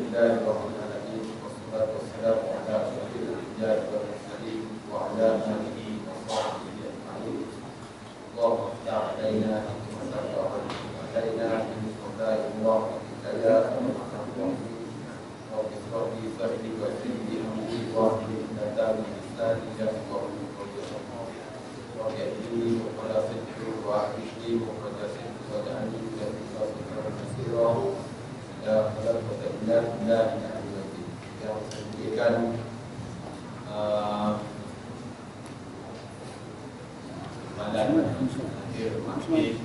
Alhamdulillahirrahmanirrahim. Wassalatu wassalamu ala asyrafil anbiya'i wal mursalin wa ala alihi wa sahbihi ajma'in. Allahumma iftah 'alaina wa sabbah 'alaina min fadlillah hidayah wa rahmah. Wa bismillah sadri wa siddi amri wa hidayatan lisani yafqahu qawli. Wa ya'dini wa qala sidqu wa ahli wa qadasih wa ja'alni min as-sabirin basira. Ya Allah, kita yang memberikan malam akhir maghrib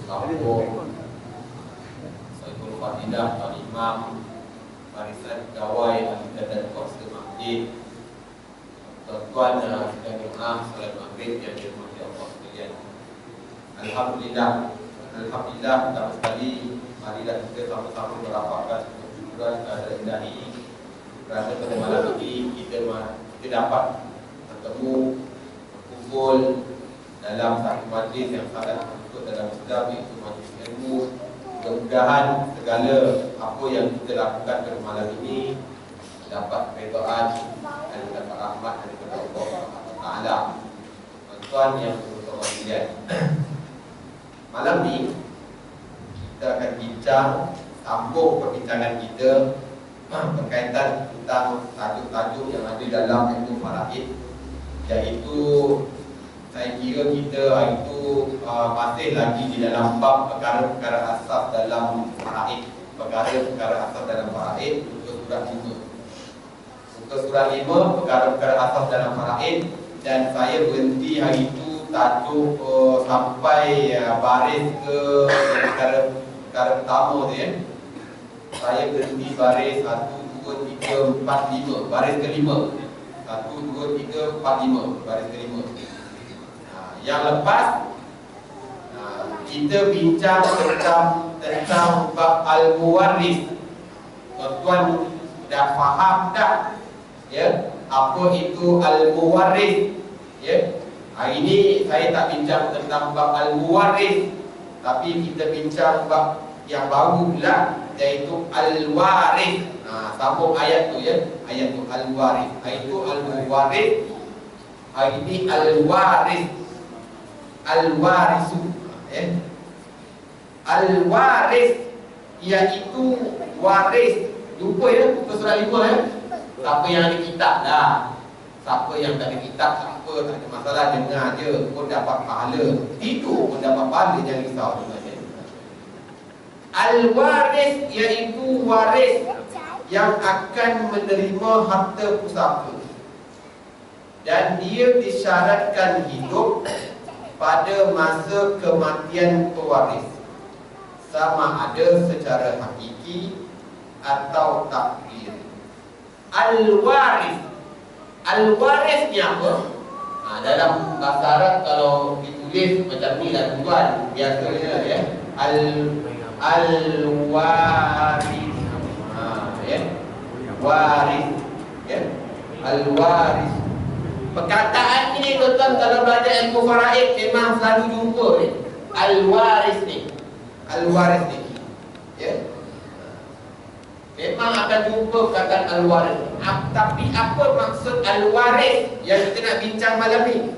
kampung Saiful Fadilah Pak Imam barisan pegawai anggota dan kuasa masjid, tuan-tuan sedang jemaah salat maghrib yang dirahmati Allah sekalian. Alhamdulillah, pertama sekali marilah kita sama-sama merapatkan syukuran kepada Ilahi kerana pada malam ini kita dapat bertemu, berkumpul dalam satu majlis yang sangat masuk dalam Islam, iaitu majlis ilmu. Mudah-mudahan segala apa yang kita lakukan pada malam ini dapat keredaan dan dapat rahmat daripada Allah Taala. Tuan-tuan yang berbahagia, malam ni kita akan bincang, sambung perbincangan kita berkaitan tentang tajuk-tajuk yang ada dalam ilmu faraid, iaitu saya kira kita itu masih lagi di dalam bab perkara-perkara asas dalam faraid, perkara-perkara asas dalam faraid, muka surat 5. Muka surat 5 perkara-perkara asas dalam faraid, dan saya berhenti hari itu tajuk sampai baris ke perkara pertama tu ya. Saya berhenti baris 1, 2, 3, 4, 5, baris ke-5. 1, 2, 3, 4, 5, baris ke-5. Yang lepas kita bincang tentang bab al-muwarris. Tuan-tuan dah faham tak ya apa itu al-muwarris ya? Hari ini saya tak bincang tentang bab al-muwarris, tapi kita bincang bab yang baru pula, iaitu al-waris. Sambung ayat tu ya, ayat tu al-waris. Iaitu al-muwarris. Hari ini al-waris, al-warisu ya. Al-waris iaitu waris. Jumpa ya, muka surat 5 ya. Siapa yang ada kitab dah. Siapa yang tak ada kitab, tak apa, tak ada masalah, dengar je pun dapat pahala. Tidur pun dapat pahala, jangan risau. Al-waris iaitu waris yang akan menerima harta pusaka, dan dia disyaratkan hidup pada masa kematian pewaris, sama ada secara hakiki atau takdir. Al-waris, al-waris ni apa? Dalam bahasa Arab kalau ditulis macam ni lah tuan, biasanya ya, al-waris ya, waris ya, al-waris. Perkataan ini tuan-tuan kalau belajar ilmu faraid memang selalu jumpa ni. Al-waris ni, al-waris ni ya, memang akan jumpa perkataan al-waris. Tapi apa maksud al-waris yang kita nak bincang malam ni?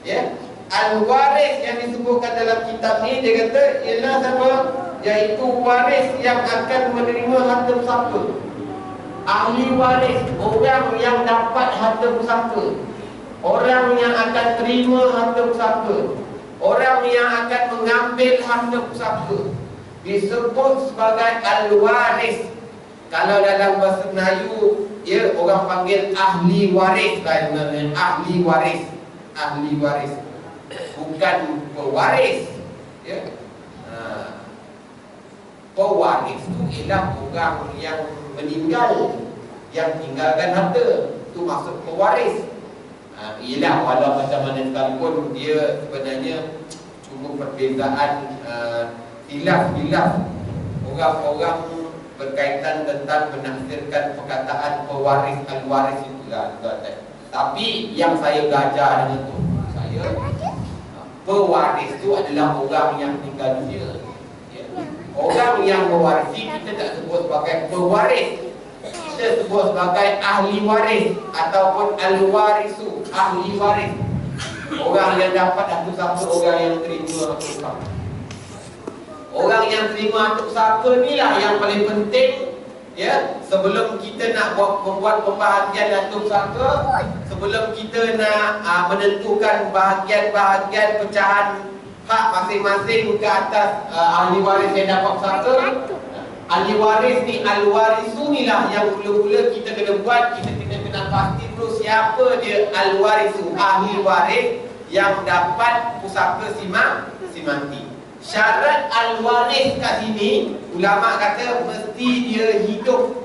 Ya, al-waris yang disebutkan dalam kitab ni, dia kata ialah apa? Iaitu waris yang akan menerima harta pusaka. Ahli waris, orang yang dapat harta pusaka, orang yang akan terima harta pusaka, orang yang akan mengambil harta pusaka, disebut sebagai al-waris. Kalau dalam bahasa Melayu, ya, orang panggil ahli waris kan, ahli waris, ahli waris, bukan pewaris ya. Pewaris itu ialah orang yang meninggal, yang tinggalkan harta, itu maksud pewaris. Ialah walau macam mana sekalipun, dia sebenarnya cuma perbezaan khilaf-khilaf orang-orang berkaitan tentang menafsirkan perkataan pewaris, al-waris itulah. Tapi yang saya belajar dengan tu, saya pewaris itu adalah orang yang tinggal dunia ya. Orang orang yang mewarisi kita tak sebut sebagai pewaris, kita sebut sebagai ahli waris ataupun al-warisu, ahli waris. Orang yang dapat hak pusaka, orang yang terima hak pusaka. Orang yang terima hak pusaka inilah yang paling penting, ya. Sebelum kita nak membuat pembahagian hak pusaka, sebelum kita nak menentukan bahagian-bahagian pecahan hak masing-masing ke atas ahli waris yang dapat pusaka, ahli waris ni, al-warisu ni lah yang mula-mula kita kena buat. Kita kena pasti dulu siapa dia al-warisu, ahli waris yang dapat pusaka si mati. Syarat al-waris kat sini, ulama kata mesti dia hidup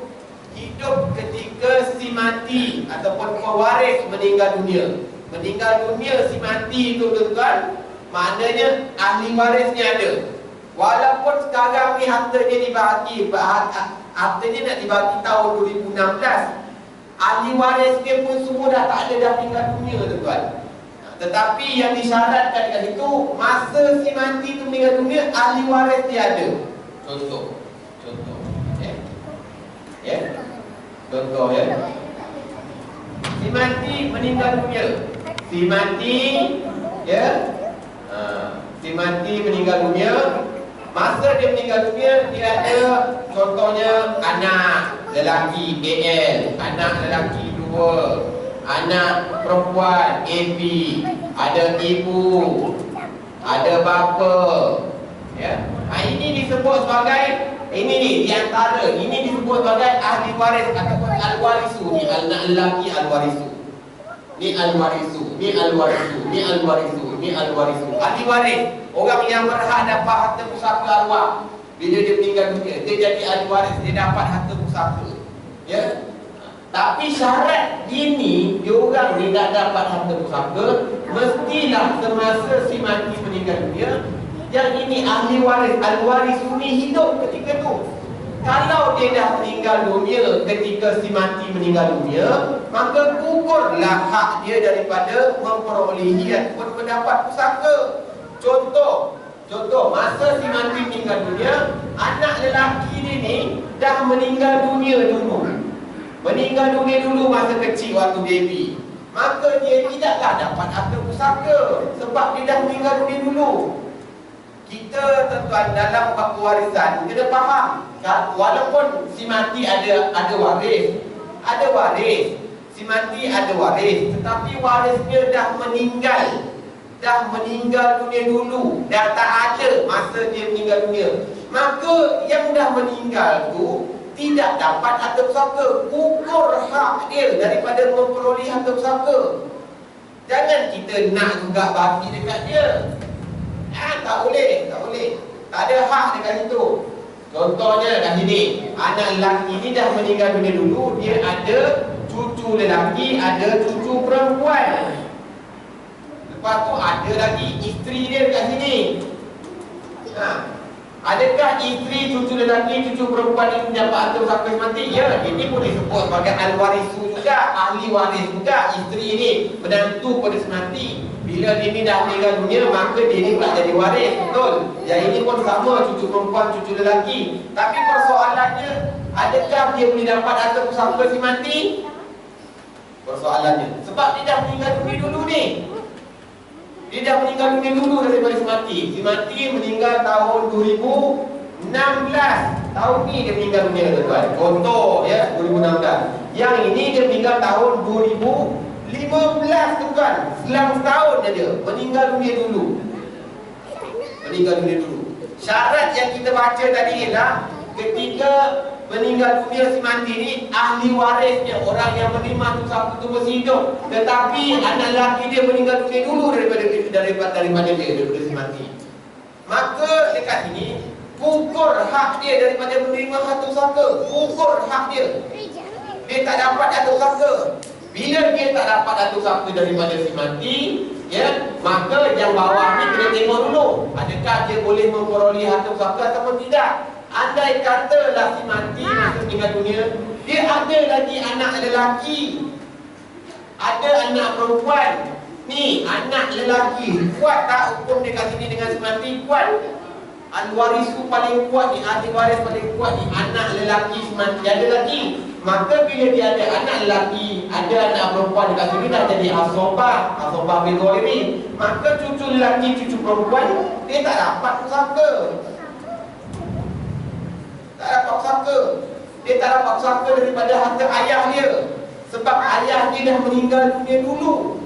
ketika si mati ataupun pewaris meninggal dunia. Meninggal dunia si mati itu, tuan-tuan, maknanya ahli warisnya ada. Walaupun sekarang ni hartanya dibahagi, hartanya nak dibagi tahun 2016, ahli waris dia pun semua dah tak ada, dah meninggal dunia, tuan-tuan. Tetapi yang disyaratkan kat situ, masa si mati tu meninggal dunia, ahli waris dia ada. Contoh ya. Contoh ya. Si mati meninggal dunia. Si mati ya. Si mati meninggal dunia. Masa dia meninggal dunia, dia ada contohnya anak lelaki AL, anak lelaki 2, anak perempuan AB, ada ibu, ada bapa, ya. Ini disebut sebagai, ini ni di antara, ini disebut sebagai ahli waris ataupun al-warisu. Ni anak lelaki al-warisu, ni al-warisu, ni al-warisu, ni al-warisu, ni al-warisu. Ahli waris, orang yang berhak dapat harta pusaka arwah. Bila dia meninggal dunia, dia jadi ahli waris, dia dapat harta pusaka, ya. Tapi syarat ini, diorang ni tak dapat harta pusaka, mestilah semasa si mati meninggal dunia, yang ini ahli waris, al-warisu ni hidup ketika tu. Kalau dia dah meninggal dunia ketika si mati meninggal dunia, maka gugurlah hak dia daripada memperolehi ataupun mendapat pusaka. Contoh, masa si mati meninggal dunia, anak lelaki dia ni dah meninggal dunia dulu. Meninggal dunia dulu masa kecil waktu baby. Maka dia tidaklah dapat harta pusaka sebab dia dah meninggal dunia dulu. Kita, tuan-tuan, dalam bab pewarisan kena faham, walaupun si mati ada waris, si mati ada waris, tetapi warisnya dah meninggal dunia dulu, dah tak ada masa dia meninggal dunia. Maka yang dah meninggal tu tidak dapat harta pusaka, gugur hak dia daripada memperoleh harta pusaka. Jangan kita nak juga bagi dekat dia. Tak boleh. Tak ada hak dekat situ. Contohnya kat sini, anak lelaki ni dah meninggal dunia dulu, dia ada cucu lelaki, ada cucu perempuan. Lepas tu ada lagi isteri dia dekat sini. Adakah isteri, cucu lelaki, cucu perempuan ini dapat harta pusaka mati? Ya, ini boleh disebut sebagai al-warisu juga, ahli waris juga. Isteri ini menantu pada semati. Bila dia ni dah meninggal dunia, maka dia ni pula jadi waris, betul? Yang ini pun sama, cucu perempuan, cucu lelaki. Tapi persoalannya, adakah dia boleh dapat harta pusaka si mati? Persoalannya, sebab dia dah meninggal dunia dulu ni. Dia dah meninggal dunia dulu daripada si mati. Si mati meninggal tahun 2016. Tahun ni dia meninggal dunia, tuan-tuan. Contoh ya, 2016. Yang ini dia meninggal tahun 2015, tuan-tuan. Selang setahun saja meninggal dunia dulu. Syarat yang kita baca tadi ialah ketika meninggal dunia si mati ni, ahli warisnya, orang yang menerima pusaka tu masih hidup, tetapi anak lelaki dia meninggal dunia dulu daripada si mati. Maka dekat sini gugur hak dia daripada menerima harta pusaka. Gugur hak dia. Dia tak dapat harta pusaka. Bila dia tak dapat harta pusaka daripada si mati, ya, maka yang bawah ni kena tengok dulu, adakah dia boleh memperoleh harta pusaka ataupun tidak. Andai katalah si mati masa meninggal dunia, dia ada lagi anak lelaki, ada anak perempuan. Ni anak lelaki, kuat tak hukum dia kat sini dengan si mati? Kuat. ahli waris paling kuat ni, ahli waris paling kuat ni anak lelaki semati ada lagi. Maka bila dia ada anak lelaki, ada anak perempuan dekat sini, dah jadi asobah bidhori. Maka cucu lelaki, cucu perempuan dia tak dapat pusaka. Tak dapat pusaka. Dia tak dapat pusaka daripada harta ayah dia. Sebab ayah dia dah meninggal dunia dulu.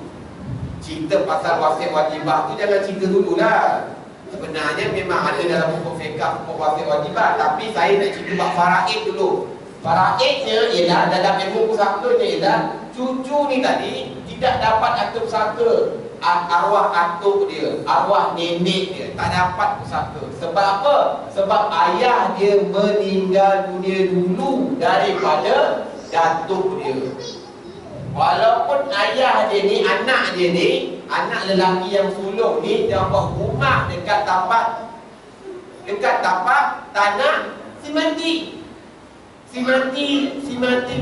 Cerita pasal wasiat wajibah tu jangan cerita dululah. Sebenarnya memang ada dalam hukum fiqh, hukum wasiat wajibah. Tapi saya nak cerita bab faraid dulu. Faraidnya ialah dalam ilmu pusakanya ialah cucu ni tadi tidak dapat atur pusaka. Arwah atuk dia, arwah nenek dia tak dapat pusaka. Sebab apa? Sebab ayah dia meninggal dunia dulu daripada datuk dia. Walaupun ayah dia ni, anak dia ni, anak lelaki yang sulung ni, dia buat rumah dekat tapak tanah Simati. Simati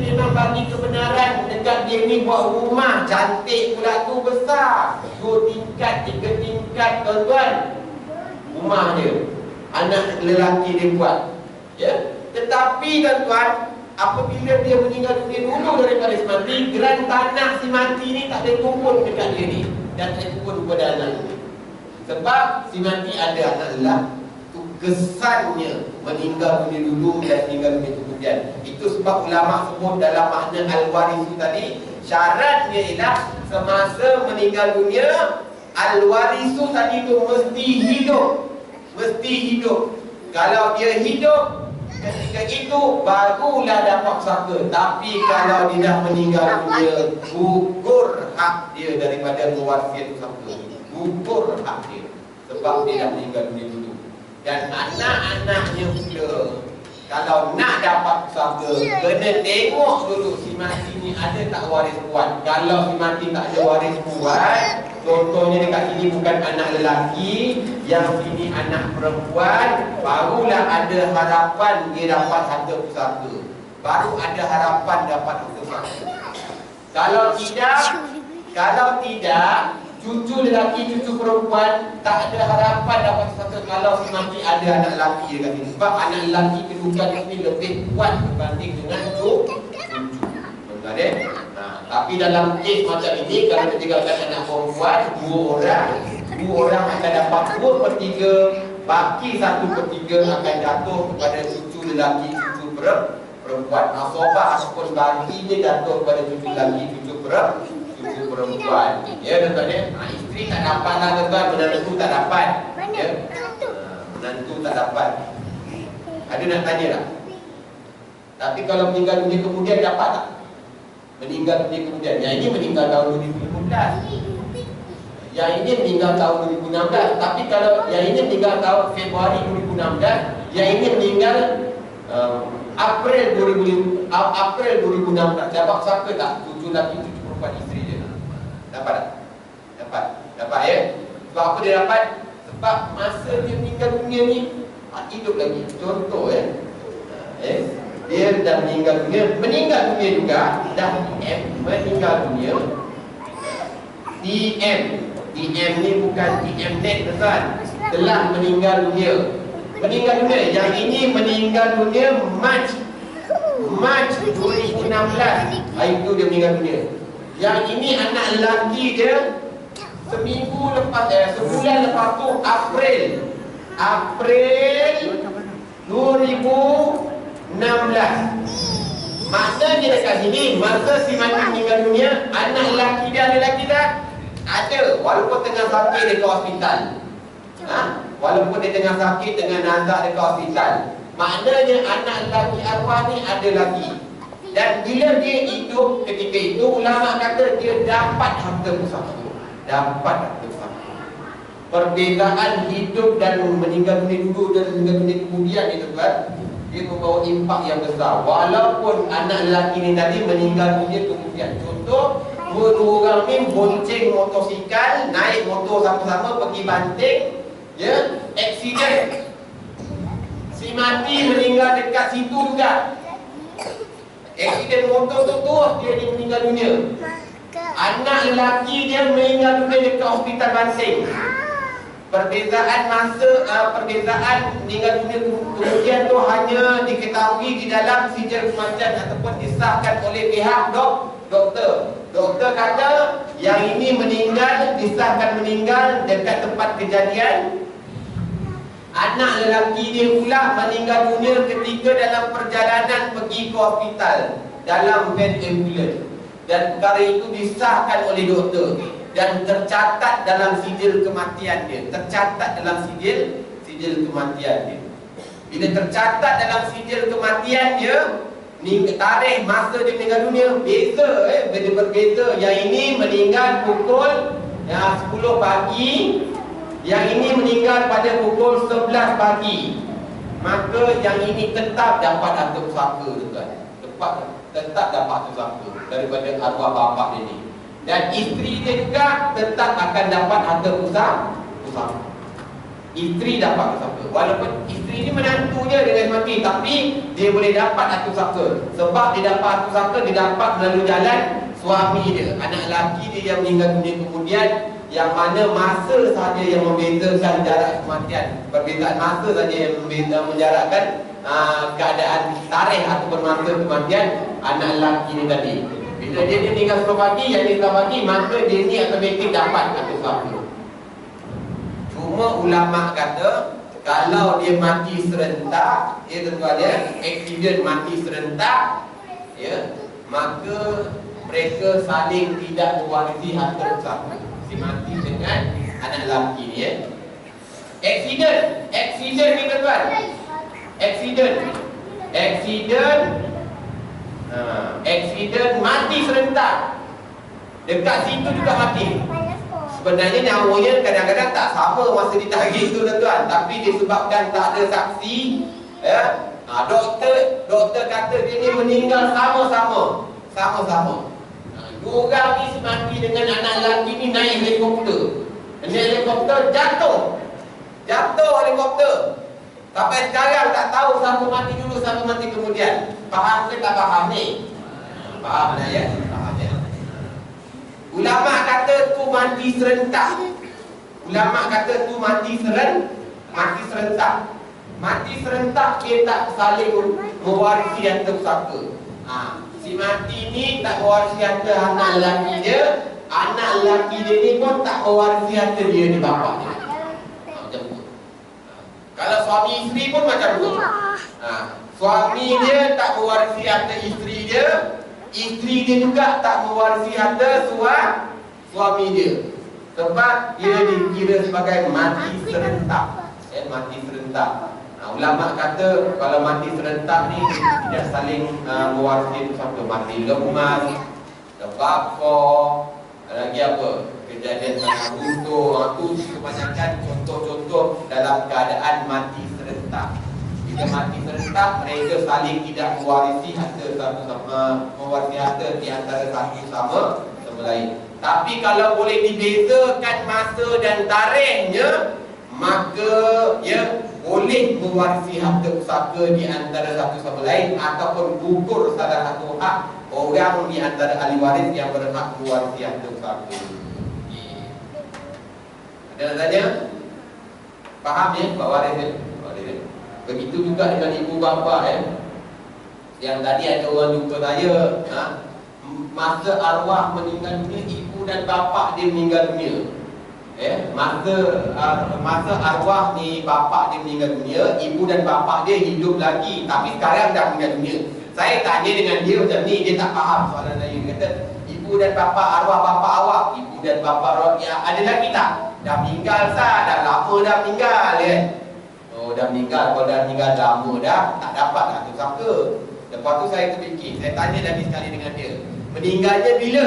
memang bagi kebenaran dekat dia ni buat rumah cantik pula tu, besar 2 tingkat, 3 tingkat tuan-tuan. Rumah dia, anak lelaki dia buat, ya. Tetapi tuan-tuan, apabila dia meninggal dunia dulu daripada Simati, geran tanah Simati ni tak boleh tumpun dekat dia ni, dan tak boleh tumpun kepada anak ni. Sebab Simati ada anak lelaki, kesannya meninggal dunia dulu dan meninggal dunia kemudian. Itu sebab ulama sebut dalam makna al-waris tadi, syaratnya ialah semasa meninggal dunia, al-warisu tadi tu mesti hidup. Kalau dia hidup ketika itu barulah dapat pusaka. Tapi kalau dia dah meninggal dunia, gugur hak dia daripada mewasiat pusaka. Gugur hak dia sebab dia dah meninggal dunia dulu. Dan anak-anaknya pula, kalau nak dapat pusaka, kena tengok dulu si mati ni ada tak waris kuat. Kalau si mati tak ada waris kuat, contohnya dekat sini bukan anak lelaki, yang sini anak perempuan, barulah ada harapan dia dapat harta pusaka. Baru ada harapan dapat harta pusaka. Kalau tidak, cucu lelaki, cucu perempuan tak ada harapan dapat pusaka kalau si mati ada anak lelaki dekat sini. Sebab anak lelaki kedudukan ini lebih kuat berbanding dengan cucu. Tapi dalam kes macam ini, kalau ditinggalkan anak perempuan, dua orang akan dapat 2/3, baki 1/3 akan jatuh kepada cucu lelaki, cucu perempuan. Asobah ataupun bagi dia jatuh kepada cucu lelaki, cucu perempuan. Ya tuan-tuan ya. Isteri tak dapat lah tuan-tuan, menantu tak dapat. Ya. Menantu tak dapat. Ada nak tanya tak? Tapi kalau meninggal dunia kemudian dapat tak? Meninggal dunia kemudian. Yang ini meninggal tahun 2015. Yang ini meninggal tahun 2016. Tapi kalau yang ini meninggal tahun Februari 2016, yang ini meninggal April 2016. Dapat siapa tak? Cucu lelaki, cucu perempuan, isteri dia. Dapat tak? Dapat ya. Sebab apa dia dapat? Sebab masa dia meninggal dunia ni hidup lagi. Contoh ya. Dia dah meninggal dunia juga, dah meninggal dunia. TM ni bukan TM net tuan. Telah meninggal dunia. Yang ini meninggal dunia Mac 2016. Itu dia meninggal dunia. Yang ini anak lelaki dia sebulan lepas tu April 2016. Maknanya dekat sini, masa si mati meninggal dunia, anak lelaki dia ada lagi tak? Ada, walaupun tengah sakit dekat hospital. Walaupun dia tengah sakit, tengah nazak dekat hospital. Maknanya anak lelaki arwah ni ada lagi. Dan bila dia hidup ketika itu, ulama kata dia dapat harta pusaka. Perbezaan hidup dan meninggal dunia dulu dan meninggal dunia kemudian itu kan, dia membawa impak yang besar. Walaupun anak lelaki ni tadi meninggal dunia kemudian. Contoh, dua orang ni bonceng motosikal, naik motor sama-sama pergi banting, ya, aksiden. Si mati meninggal dekat situ juga. Aksiden motor tu dia meninggal dunia. Anak lelaki dia meninggal dunia dekat hospital Banting. Perbezaan masa, perbezaan meninggal dunia kemudian tu hanya diketahui di dalam sijil kematian ataupun disahkan oleh pihak doktor. Doktor kata yang ini meninggal, disahkan meninggal dekat tempat kejadian. Anak lelaki dia pula meninggal dunia ketika dalam perjalanan pergi ke hospital dalam van ambulans, dan perkara itu disahkan oleh doktor dan tercatat dalam sijil kematian dia. Tercatat dalam sijil kematian dia. Bila tercatat dalam sijil kematian dia, tarikh masa dia meninggal dunia beza, berbeza. Yang ini meninggal pukul 10 pagi, yang ini meninggal pada pukul 11 pagi. Maka yang ini tetap dapat harta pusaka, tuan. Tetap dapat harta pusaka daripada arwah bapa dia ni. Dan isteri dia juga tetap akan dapat harta pusaka. Isteri dapat pusaka. Walaupun isteri ni menantunya dengan mati, tapi dia boleh dapat harta pusaka. Sebab dia dapat harta pusaka, dia dapat melalui jalan suami dia, anak lelaki dia yang meninggal dunia kemudian, yang mana masa sahaja yang membezakan jarak kematian. Perbezaan masa saja yang menjarakkan keadaan tarikh ataupun masa kematian anak lelaki ni tadi. Bila dia meninggal 10 pagi, yang ni 10 pagi, maka dia ni automatik dapat harta pusaka. Cuma ulama kata kalau dia mati serentak, tuan dia aksiden mati serentak, maka mereka saling tidak mewarisi harta pusaka. Si mati dengan anak lelaki ni Aksiden ni tuan. Aksiden mati serentak. Dekat situ juga mati. Sebenarnya nyawanya kadang-kadang tak sama masa ditarik tu tuan. Tapi disebabkan tak ada saksi, doktor kata dia ni meninggal sama-sama. Dua orang ni semati dengan anak lelaki ni naik helikopter. Helikopter jatuh helikopter. Sampai sekarang tak tahu siapa mati dulu, siapa mati kemudian. Faham ke tak faham ni? Faham lah ya? Faham ya? Ulama kata tu mati serentak. Mati serentak dia tak saling mewarisi harta pusaka. Si mati ni tak mewarisi harta anak lelaki dia. Anak lelaki dia ni pun tak mewarisi harta dia di bapa dia. Macam tu. Kalau suami isteri pun macam tu. Suami dia tak mewarisi harta isteri dia. Isteri dia juga tak mewarisi harta suami dia. Sebab dia dikira sebagai mati serentak. Mati serentak. Ulama kata kalau mati serentak ni tidak saling mewarisi pusaka. Mati lemas, terbakar, lagi apa, kejadian tanah runtuh. Itu kebanyakan contoh-contoh dalam keadaan mati serentak. Bila mati serentak, mereka saling tidak mewarisi harta satu sama, mewarisi harta di antara satu sama lain. Tapi kalau boleh dibezakan masa dan tarikhnya, maka boleh mewarisi harta pusaka di antara satu sama lain, ataupun gugur salah satu hak orang di antara ahli waris yang berhak mewarisi harta pusaka. Ada nak tanya? Faham ya Pak Waris ya? Begitu juga dengan ibu bapa Yang tadi ada orang jumpa saya, masa arwah meninggal dunia, ibu dan bapa dia meninggal dunia. Masa arwah ni bapa dia meninggal dunia, ibu dan bapa dia hidup lagi, tapi sekarang dah meninggal dunia. Saya tanya dengan dia macam ni, dia tak faham soalan saya. Dia kata, ibu dan bapa, arwah bapa awak, ibu dan bapa arwah, ada lagi tak? Dah meninggal sah, dah lama dah meninggal Oh, dah meninggal. Kalau dah meninggal lama dah, tak dapat lah tu sangka. Lepas tu saya terfikir, saya tanya lagi sekali dengan dia, meninggalnya bila?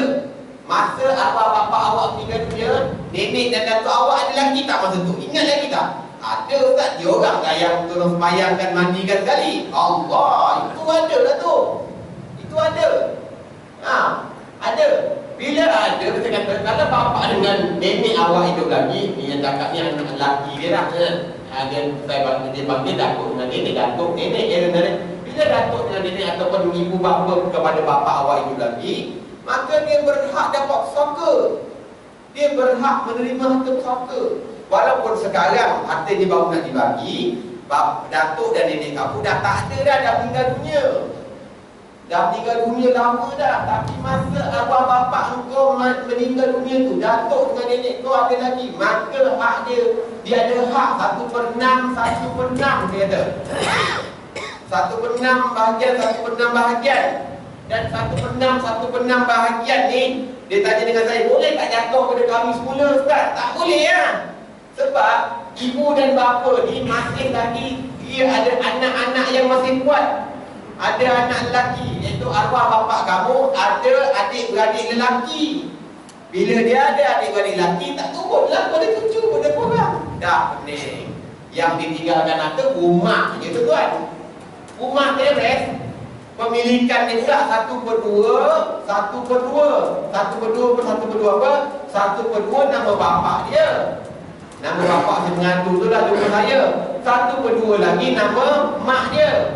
Masa arwah bapa awak meninggal dunia, nenek dan datuk awak ada lagi tak masa tu? Ingat lagi tak? Ada Ustaz, dia orang kan yang tolong sembahyangkan, mandikan sekali. Allah, itu ada lah tu. Itu ada. Ada. Bila ada, saya kata, kalau bapa dengan nenek awak hidup lagi, ni yang cakap ni anak lelaki dia lah. Dia panggil datuk dengan nenek, datuk, nenek, bila datuk dengan nenek ataupun ibu bapa kepada bapa awak hidup lagi, maka dia berhak dapat pusaka. Dia berhak menerima harta pusaka. Walaupun sekarang harta ni baru nak dibagi, datuk dan nenek kamu dah tak ada dah meninggal dunia. Dah meninggal dunia lama dah. Tapi masa arwah bapak engkau meninggal dunia tu, datuk dengan nenek kau ada lagi, maka hak dia ada hak 1/6, 1/6 dia kata. 1/6 bahagian, 1/6 bahagian. Dan 1/6, 1/6 bahagian ni, dia tanya dengan saya, boleh tak jatuh pada kami semula Ustaz? Tak boleh ya. Sebab ibu dan bapa ni masih lagi, dia ada anak-anak yang masih kuat. Ada anak lelaki, iaitu arwah bapak kamu ada adik-beradik lelaki. Bila dia ada adik-beradik lelaki, tak turunlah pada cucu, pada korang. Dah pening. Yang ditinggalkan harta rumah je tuan. Rumah teres, pemilikan dia pula 1/2, 1/2, 1/2 apa? 1/2 nama bapak dia. Nama bapak saya mengadu tu dah jumpa saya. 1/2 lagi nama mak dia,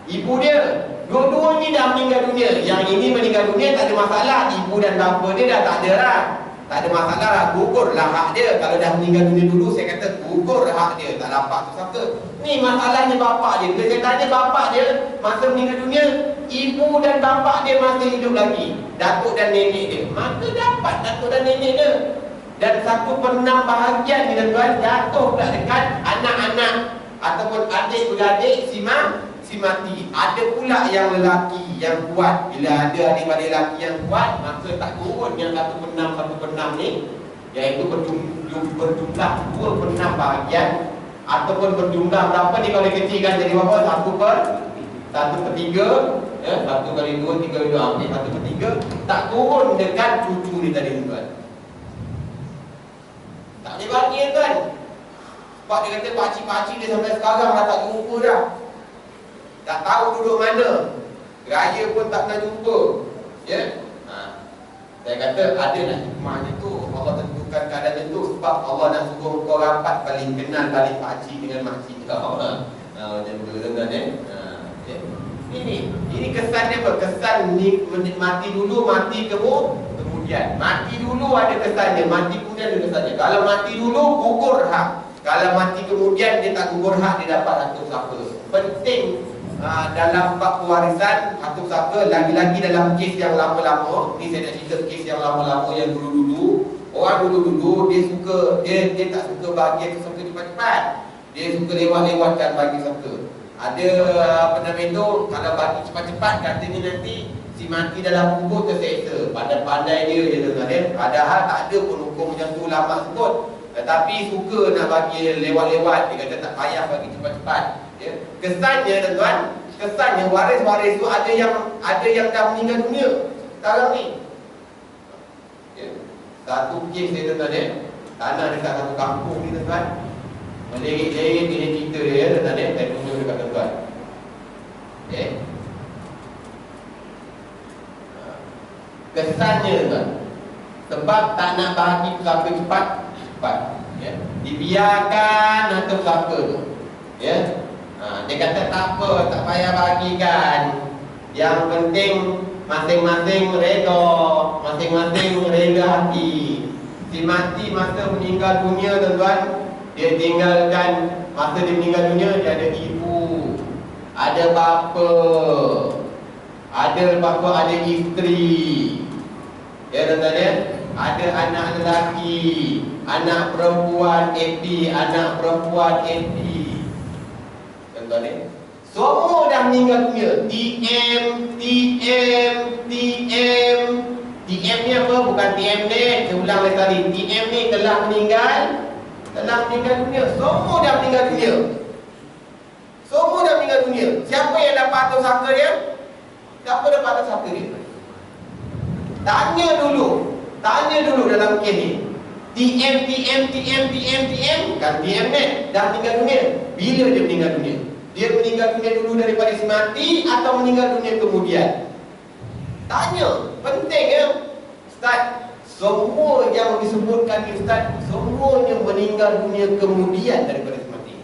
ibu dia. Dua-dua ni dah meninggal dunia. Yang ini meninggal dunia tak ada masalah. Ibu dan bapa dia dah tak ada lah. Tak ada masalah lah, gugurlah hak dia. Kalau dah meninggal dunia dulu, saya kata gugur hak dia, tak dapat tu saka. Ni masalahnya bapak dia. Bila saya tanya bapak dia, masa meninggal dunia, ibu dan bapak dia masih hidup lagi, datuk dan nenek dia, maka dapat datuk dan nenek dia. Dan 1/6 bahagian ni tuan, jatuh pula dekat anak-anak ataupun adik-beradik si mati. Ada pula yang lelaki yang kuat. Bila ada adik-beradik lelaki yang kuat, maka tak turun yang 1/6 ni, iaitu berjumlah 2/6 bahagian. Ataupun berjumlah berapa ni kalau kecilkan jadi berapa? 1/3, 1 kali 2, 3 kali 2, ambil 1/3. Tak turun dekat cucu ni tadi tuan. Tak boleh bagi tuan. Sebab dia kata pakcik-pakcik dia sampai sekarang dah tak jumpa dah. Tak tahu duduk mana. Raya pun tak pernah jumpa. Ya. Saya kata ada nak hikmahnya tu. Allah tentukan keadaan itu sebab Allah nak suruh kau rapat paling kenal balik pakcik dengan makcik kau. Macam tu tuan ya. Ini kesannya apa? Kesan ni mati dulu, mati kemudian. Mati dulu ada kesannya, mati kemudian ada kesannya. Kalau mati dulu gugur hak. Kalau mati kemudian dia tak gugur hak, dia dapat harta pusaka. Penting dalam bab pewarisan harta pusaka, lagi-lagi dalam kes yang lama-lama. Ni saya nak cerita kes yang lama-lama yang dulu-dulu. Orang dulu-dulu dia tak suka bahagian pusaka cepat-cepat. Dia suka lewat-lewatkan bagi pusaka. Ada apa nama itu, kalau bagi cepat-cepat katanya nanti si mati dalam kubur terseksa. Pandai-pandai dia dengar dia. Padahal tak ada pun hukum macam tu ulama sebut. Tetapi suka nak bagi lewat-lewat. Dia kata tak payah bagi cepat-cepat. Ya. Kesannya tuan, kesannya waris-waris tu ada yang dah meninggal dunia sekarang ni. Ya. Satu kes dia tuan ya, tanah dekat satu kampung ni tuan. Melirik-lirik ini cerita dia tuan ya, saya tunjuk dekat tuan. Okay. Kesannya tuan, sebab tak nak bahagi pusaka cepat, ya. Dibiarkan harta pusaka tu. Ya. Dia kata tak apa, tak payah bagikan. Yang penting masing-masing reda, masing-masing reda hati. Si mati masa meninggal dunia tuan-tuan, dia tinggalkan, masa dia meninggal dunia dia ada ibu, ada bapa, ada isteri. Ya tuan-tuan ya, ada anak lelaki, anak perempuan AP, anak perempuan AP. Tuan-tuan ya, semua dah meninggal dunia. TM ni apa? Bukan TM ni, saya ulang lagi tadi. TM ni telah meninggal dunia. Semua dah meninggal dunia. Semua dah meninggal dunia. Siapa yang dapat harta pusaka dia? Siapa dapat harta pusaka dia? Tanya dulu dalam kes ni. TM kan TM ni dah meninggal dunia. Bila dia meninggal dunia? Dia meninggal dunia dulu daripada si mati atau meninggal dunia kemudian? Tanya, penting ya. Ustaz, semua yang disebutkan ni Ustaz, semuanya meninggal dunia kemudian daripada si mati.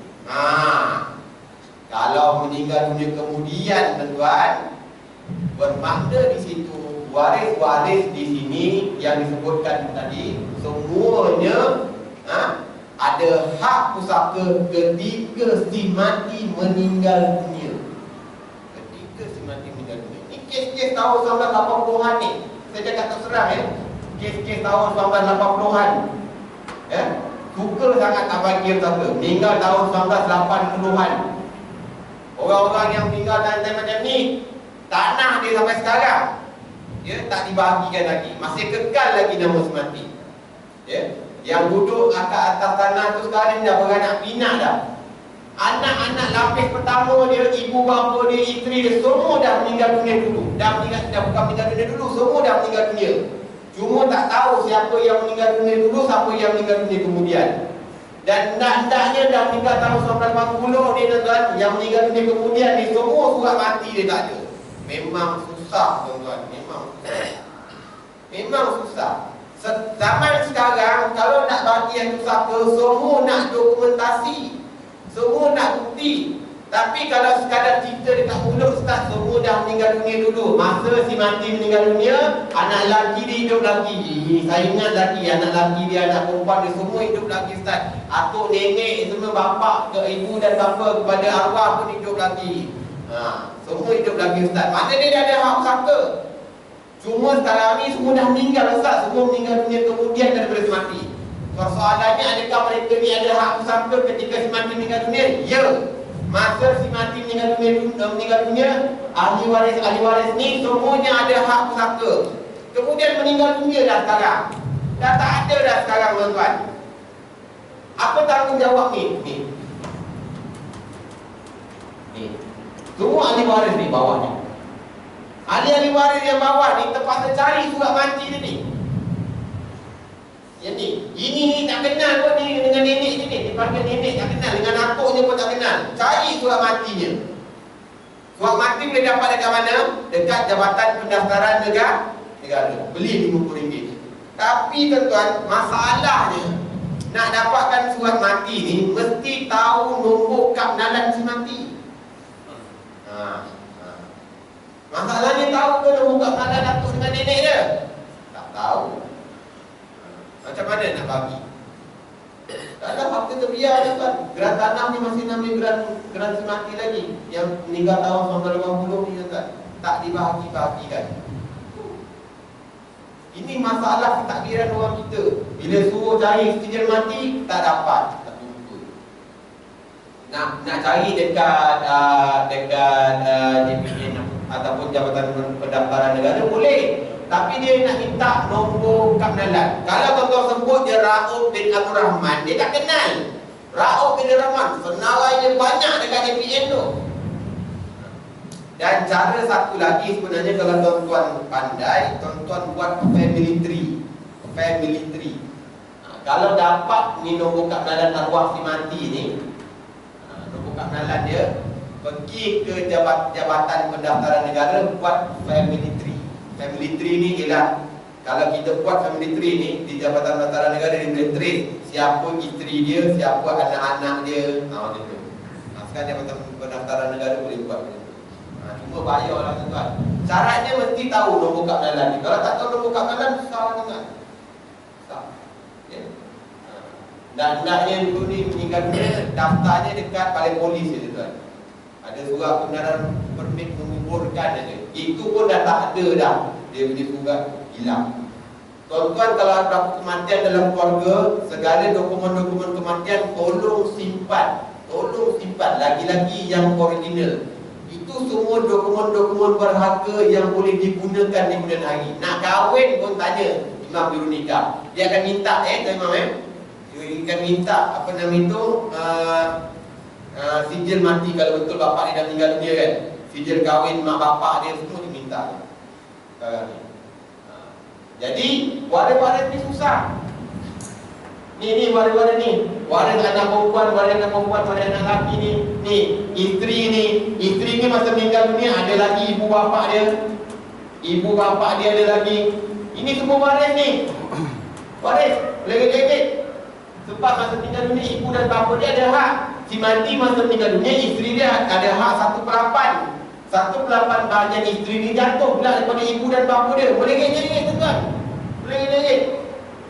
Kalau meninggal dunia kemudian tuan, bermakna di situ waris-waris di sini yang disebutkan tadi semuanya ada hak pusaka ketika si mati meninggal dunia. Ketika si mati meninggal dunia. Ini kes-kes tahun 1980-an ni. Saya cakap terserah kes-kes tahun 1980-an. Suka sangat tak bagi pusaka. Meninggal tahun 1980-an. Orang-orang yang meninggal dalam time macam ni, tanah dia sampai sekarang tak dibahagikan lagi. Masih kekal lagi nama si mati. Yang duduk atas tanah tu sekarang dah beranak pinak dah. Anak-anak lapis pertama dia, ibu bapa dia, isteri dia, semua dah meninggal dunia dulu. Dah bukan meninggal dunia dulu, semua dah meninggal dunia. Cuma tak tahu siapa yang meninggal dunia dulu, siapa yang meninggal dunia kemudian. Dan hendaknya dah meninggal tahun 1980 ni tuan-tuan, yang meninggal dunia kemudian ni semua surat mati dia tak ada. Memang susah tuan-tuan, memang susah. Zaman sekarang kalau nak bagi yang pusaka, semua nak dokumentasi, semua nak bukti. Tapi kalau sekadar cerita dekat mulut ustaz, semua dah meninggal dunia dulu. Masa si mati meninggal dunia, anak lelaki dia hidup lagi. Saya ingat lagi anak lelaki dia, anak perempuan dia semua hidup lagi ustaz. Atuk nenek semua, bapak ke ibu dan bapa kepada arwah pun hidup lagi. Semua hidup lagi ustaz. Mana dia ada hak pusaka. Cuma sekarang ni semua dah meninggal ustaz. Semua meninggal dunia kemudian daripada si mati. Soalannya, adakah mereka ni ada hak pusaka ketika si mati meninggal dunia? Ya. Masa si mati meninggal dunia, ahli waris ni semuanya ada hak pusaka. Kemudian meninggal dunia dah sekarang. Dah tak ada dah sekarang tuan-tuan. Apa tanggungjawab ni? Semua ahli waris ni bawah ni. Ahli waris yang bawah ni terpaksa cari surat mati dia ni. Yang ni, ini tak kenal pun ni dengan nenek ni. Dipanggil nenek tak kenal, dengan atuknya pun tak kenal. Cari surat matinya. Surat mati boleh dapat dekat mana? Dekat Jabatan Pendaftaran Negara. Beli RM50. Tapi tuan-tuan, masalahnya nak dapatkan surat mati ni mesti tahu nombor kad nalan si mati. Masalahnya tahu ke nombor kad nalan atuk dengan nenek dia? Tak tahu. Macam mana nak bagi? Tak ada hak terbiar tuan. Geran tanah ni masih namanya geran si mati lagi. Yang meninggal tahun 1980 ni tuan. Tak dibahagi-bahagikan. Ini masalah ketakdiran orang kita. Bila suruh cari sijil mati, tak dapat. Tak jumpa. Nak cari dekat JPN ataupun Jabatan Pendaftaran Negara boleh. Tapi dia nak minta nombor kad nalan. Kalau tuan-tuan sebut dia Rauf bin Abdul Rahman, dia tak kenal. Rauf bin Abdul Rahman, senarai dia banyak dekat JPN tu. Dan cara satu lagi sebenarnya, kalau tuan-tuan pandai, tuan-tuan buat family tree. Kalau dapat ni nombor kad nalan arwah si mati ni, nombor kad nalan dia, pergi ke Jabatan Pendaftaran Negara, buat family tree. Family tree ni ialah, kalau kita buat family tree ni di Jabatan Pendaftaran Negara, dia boleh trace siapa isteri dia, siapa anak-anak dia. Macam tu. Sekarang Jabatan Pendaftaran Negara boleh buat macam tu. Cuma bayarlah tuan-tuan. Syaratnya mesti tahu nombor kad nalan ni. Kalau tak tahu nombor kad nalan, susah sangat. Susah. Dan hendaknya dulu ni meninggal dunia, daftarnya dekat balai polis je tuan. Ada surat kebenaran permit menguburkan aja. Itu pun dah tak ada dah. Dia punya surat hilang. Tuan-tuan, kalau ada kematian dalam keluarga, segala dokumen-dokumen kematian tolong simpan. Lagi-lagi yang original. Itu semua dokumen-dokumen berharga yang boleh digunakan di kemudian hari. Nak kahwin pun tanya imam biru nikah. Dia akan minta imam dia akan minta apa nama itu, sijil mati kalau betul bapak dia dah meninggal dunia kan. Sijil kahwin mak bapak dia semua diminta sekarang ni. Jadi waris-waris ni susah. Ni waris-waris ni. Waris anak perempuan, waris anak lelaki ni. Ni isteri ni masa meninggal dunia ada lagi ibu bapak dia. Ibu bapak dia ada lagi. Ini semua waris ni. Waris legit-legit. Sebab masa meninggal dunia ibu dan bapa dia ada hak. Si mati masa meninggal dunia, isteri dia ada hak 1/8. 1/8 bahagian isteri ni jatuh pula daripada ibu dan bapa dia. Boleh legit tuan-tuan. Boleh legit.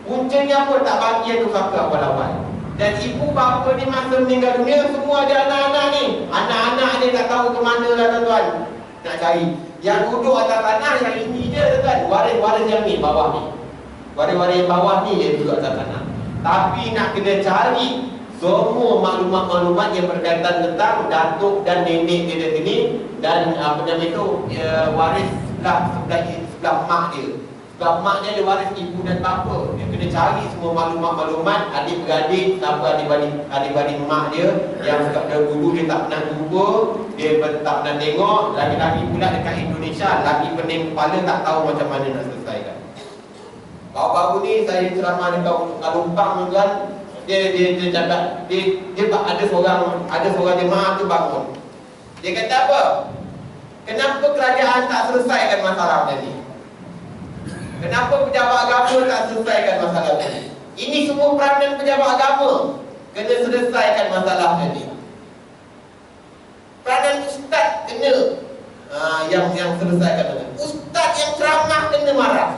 Puncanya apa? Tak bagi yang tu kakak awal-awal. Dan ibu bapa ni masa meninggal dunia, semua ada anak-anak ni. Anak-anak ni tak tahu ke mana lah tuan-tuan nak cari. Yang duduk atas tanah yang ini je tuan-tuan. Waris-waris yang ni, bawah ni. Waris-waris yang bawah ni dia duduk atas tanah. Tapi nak kena cari semua maklumat-maklumat yang berkaitan tentang datuk dan nenek dia di sini. Dan apa nama itu, waris sebelah mak dia. Sebab mak dia ada waris ibu dan bapa. Dia kena cari semua maklumat-maklumat adik-beradik, siapa adik-beradik mak dia yang dulu dia tak pernah jumpa, dia tak pernah tengok. Lagi-lagi pula dekat Indonesia, lagi pening kepala, tak tahu macam mana nak selesaikan. Baru-baru ni saya ceramah dekat Kalumpang tuan. Dia cakap dia ada seorang jemaah tu bangun. Dia kata apa? Kenapa kerajaan tak selesaikan masalah ni? Kenapa pejabat agama tak selesaikan masalah ini? Ini semua peranan pejabat agama. Kena selesaikan masalah ini. Peranan ustaz kena yang selesaikan. Ustaz yang ceramah kena marah.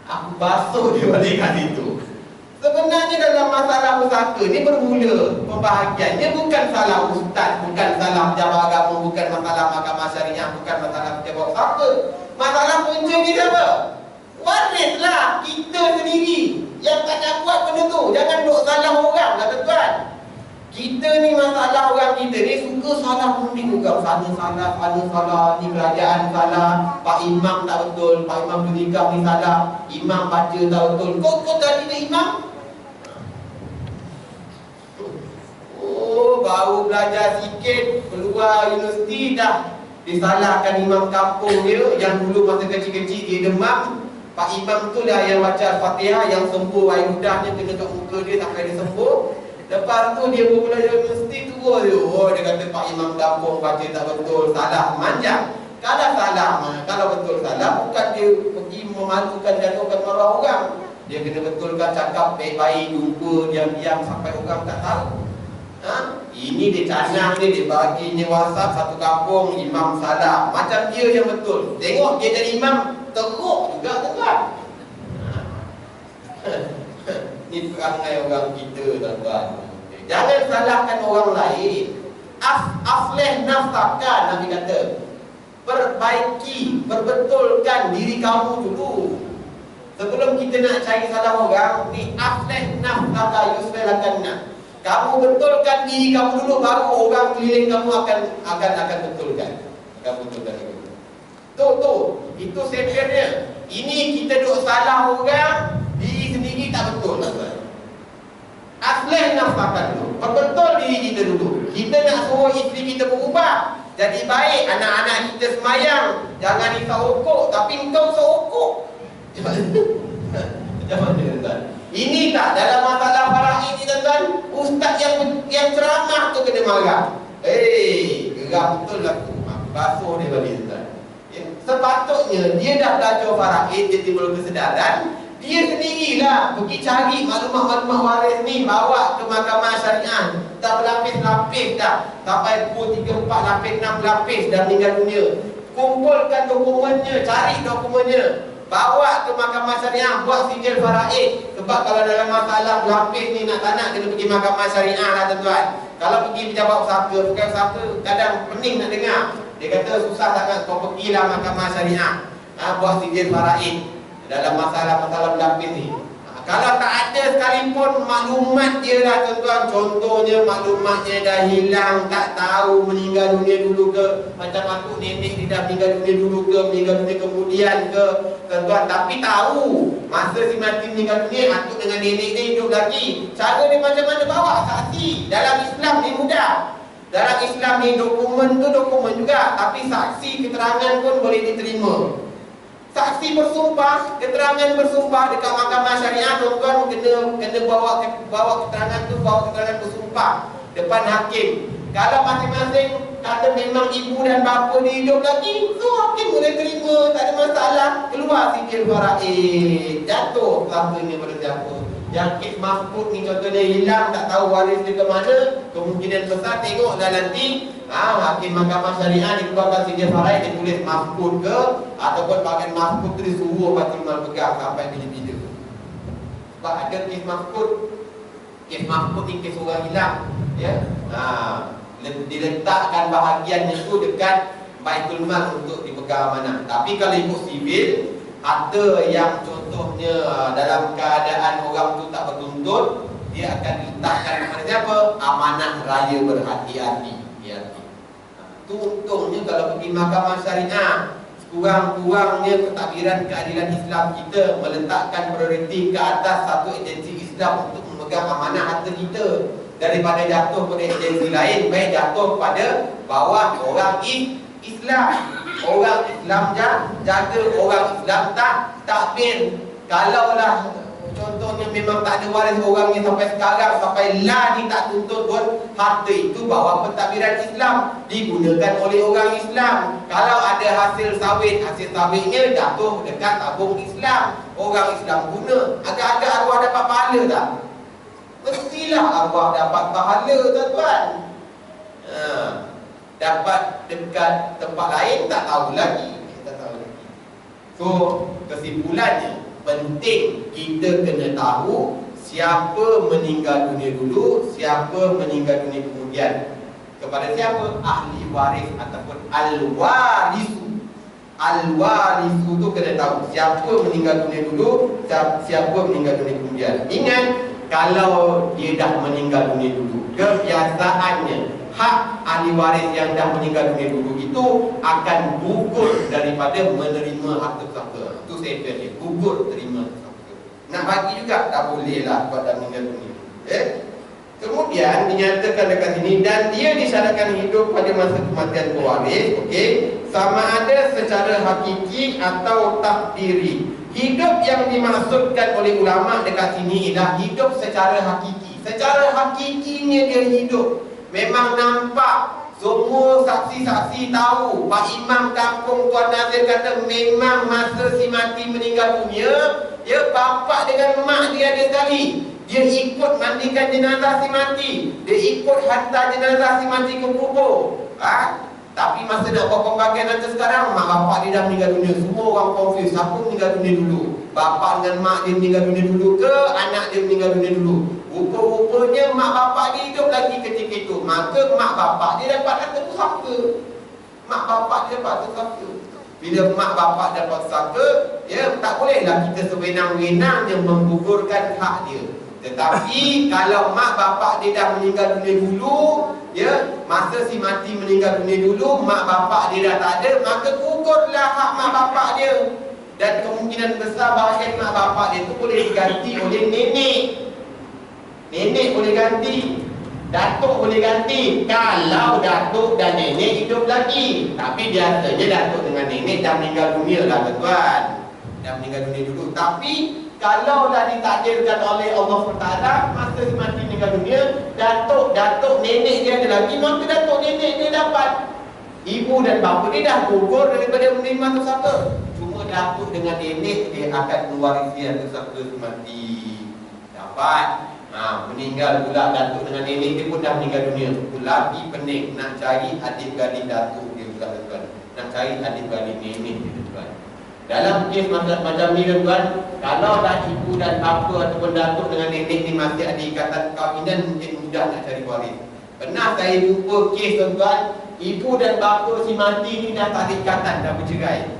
Aku basuh dia balik kat situ. Sebenarnya dalam masalah pusaka ni bermula pembahagiannya bukan salah ustaz, bukan salah pejabat agama, bukan masalah mahkamah syariah, bukan masalah pejabat pusaka. Masalah punca ni apa? Warislah kita sendiri yang tak nak buat benda tu. Jangan duk salah orang lah tuan-tuan. Kita ni masalah orang kita ni suka salah pemimpin orang. Sana salah, ni kerajaan salah, Pak Imam tak betul, Pak Imam bernikah ni salah, Imam baca tak betul. Kau tadi dia Imam? Oh, baru belajar sikit, keluar universiti dah disalahkan imam kampung dia yang dulu masa kecil-kecil dia demam. Pak Imam tu dah yang baca Al-Fatihah, yang sembuh air ludahnya kena kat muka dia sampai dia sembuh. Lepas tu dia baru belajar universiti tu dia. Oh, dia kata Pak Imam kampung baca tak betul, salah, manjang. Kalau betul salah, bukan dia pergi memalukan jatuhkan marah orang. Dia kena betulkan, cakap baik-baik, jumpa diam-diam sampai orang tak tahu. Ini dia canang dia baginya WhatsApp satu kampung, imam salah. Macam dia yang betul. Tengok dia jadi imam, teruk juga tuan. Ini perangai orang kita tuan-tuan. Jangan salahkan orang lain. Aslih nafsaka, Nabi kata. Perbaiki, perbetulkan diri kamu dulu. Sebelum kita nak cari salah orang, ni aslih nafsaka yuslakanna. Kamu betulkan diri kamu dulu, baru orang keliling kamu akan betulkan. Tu, itu sebenarnya. Ini kita duk salah orang, diri sendiri tak betul. Aslih nafsaka dulu. Perbetul diri kita dulu. Kita nak suruh isteri kita berubah, jadi baik. Anak-anak kita semayang, jangan risau okok, tapi engkau seokok. Macam mana tuan? Ini tak dalam masalah faraid ni tuan-tuan, ustaz yang ceramah tu kena marah. Geram betul lah tu. Basuh dia balik tuan. Sepatutnya dia dah belajar faraid, dia timbul kesedaran, dia sendirilah pergi cari maklumat-maklumat waris ni, bawa ke mahkamah syariah. Tak berlapis-lapis dah, sampai 2, 3, 4 lapis, 6 lapis dah meninggal dunia. Kumpulkan dokumennya, cari dokumennya, bawa ke mahkamah syariah, buat sijil faraid. Sebab kalau dalam masalah berlapis ni nak tak nak, kena pergi mahkamah syariah lah tuan-tuan. Kalau pergi pejabat pusaka, bukan pusaka, kadang pening nak dengar. Dia kata susah sangat, kau pergilah mahkamah syariah, buat sijil faraid dalam masalah-masalah berlapis ni. Kalau tak ada sekalipun maklumat dia lah tuan-tuan. Contohnya maklumatnya dah hilang, tak tahu meninggal dunia dulu ke, macam aku nenek dia dah meninggal dunia dulu ke, meninggal dunia kemudian ke tuan-tuan. Tapi tahu masa si mati meninggal dunia, atuk dengan nenek dia hidup lagi. Cara dia macam mana? Bawa saksi. Dalam Islam ni mudah. Dalam Islam ni dokumen tu dokumen juga, tapi saksi keterangan pun boleh diterima. Saksi bersumpah, keterangan bersumpah dekat mahkamah syariah tuan-tuan, kena bawa keterangan tu, bawa keterangan bersumpah depan hakim. Kalau masing-masing kata memang ibu dan bapa dia hidup lagi, so hakim boleh terima, tak ada masalah. Keluar sijil faraid, jatuh sangkanya pada siapa. Yang kes mahfud ni contohnya hilang, tak tahu waris dia ke mana, kemungkinan besar tengoklah nanti hakim mahkamah syariah dikeluarkan sijil faraid, dia tulis mahfud ke, ataupun bagian mahfud tu disuruh Baitul Mal pegang sampai bila-bila. Sebab ada kes Mahfud. Kes Mahfud ni kes orang hilang, ya. Diletakkan bahagian itu dekat Baitul Mal untuk dipegang amanah. Tapi kalau ikut sivil, harta yang contohnya dalam keadaan orang tu tak bertuntut, dia akan diletakkan kepada siapa? Amanah raya berhati-hati. Itu untungnya kalau pergi mahkamah syariah, kurang-kurangnya pentadbiran keadilan Islam kita meletakkan prioriti ke atas satu agensi Islam untuk memegang amanah harta kita, daripada jatuh pada agensi lain, baik jatuh pada bawah orang Islam. Orang Islam jaga, orang Islam takbir. Kalaulah contohnya memang tak ada waris orangnya sampai sekarang, sampai lah ni tak tuntut pun, harta itu bawah pentadbiran Islam, digunakan oleh orang Islam. Kalau ada hasil sawitnya jatuh dekat tabung Islam, orang Islam guna. Agak-agak arwah dapat pahala tak? Mestilah arwah dapat pahala, tuan-tuan. Dapat dekat tempat lain tak tahu lagi. So kesimpulannya, penting kita kena tahu siapa meninggal dunia dulu, siapa meninggal dunia kemudian. Kepada siapa? Ahli waris ataupun al-warisu. Al-warisu tu kena tahu siapa meninggal dunia dulu, siapa meninggal dunia kemudian. Ingat, kalau dia dah meninggal dunia dulu, kebiasaannya hak ahli waris yang dah meninggal dunia dulu itu akan gugur daripada menerima harta pusaka. Itu saya kata, gugur terima pusaka. Nak bagi juga tak boleh lah kalau dah meninggal dunia. Kemudian dinyatakan dekat sini, dan dia disyaratkan hidup pada masa kematian pewaris, sama ada secara hakiki atau takdiri. Hidup yang dimaksudkan oleh ulama dekat sini ialah hidup secara hakiki. Secara hakikinya dia hidup. Memang nampak, semua saksi-saksi tahu. Pak Imam kampung Tuan Nazir kata memang masa si mati meninggal dunia, dia bapak dengan mak dia ada sekali. Dia ikut mandikan jenazah si mati, dia ikut hantar jenazah si mati ke kubur. Tapi masa nak buat pembagian harta sekarang, mak bapak dia dah meninggal dunia. Semua orang confuse, siapa meninggal dunia dulu? Bapak dengan mak dia meninggal dunia dulu ke anak dia meninggal dunia dulu? Rupa-rupanya mak bapak dia hidup lagi ketika itu. Maka mak bapak dia dapat harta pusaka. Mak bapak dia dapat harta pusaka. Bila mak bapak dapat pusaka, ya tak bolehlah kita sewenang-wenangnya menggugurkan hak dia. Tetapi kalau mak bapak dia dah meninggal dunia dulu, ya, masa si mati meninggal dunia dulu, mak bapak dia dah tak ada, maka gugurlah hak mak bapak dia. Dan kemungkinan besar bahagian mak bapak dia itu boleh diganti oleh nenek. Nenek boleh ganti, datuk boleh ganti, kalau datuk dan nenek hidup lagi. Tapi biasanya datuk dengan nenek dah meninggal dunia lah, tuan. Dah meninggal dunia dulu. Tapi kalau dah ditakdirkan oleh Allah SWT, masa si mati meninggal dunia, datuk nenek dia ada lagi, maka datuk nenek dia dapat. Ibu dan bapa dia dah gugur daripada menerima pusaka. Cuma datuk dengan nenek dia akan mewarisi harta pusaka si mati. Dapat. Meninggal pula datuk dengan nenek dia pun dah meninggal dunia. Lagi pening nak cari adik-beradik datuk dia pula, tuan. Nak cari adik-beradik nenek dia, tuan. Dalam kes macam ni, tuan, kalau dah ibu dan bapa ataupun datuk dengan nenek ni masih ada ikatan perkahwinan, mungkin mudah nak cari waris. Pernah saya jumpa kes, tuan, ibu dan bapa si mati ni dah tak ada ikatan, dah bercerai.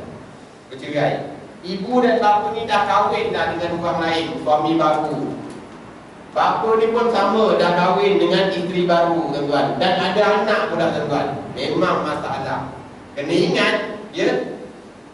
Ibu dan bapa ni dah kahwin dah dengan orang lain, suami baru. Bapa ni pun sama, dah kahwin dengan isteri baru, tuan, dan ada anak pula, tuan. Memang masalah. Kena ingat, ya,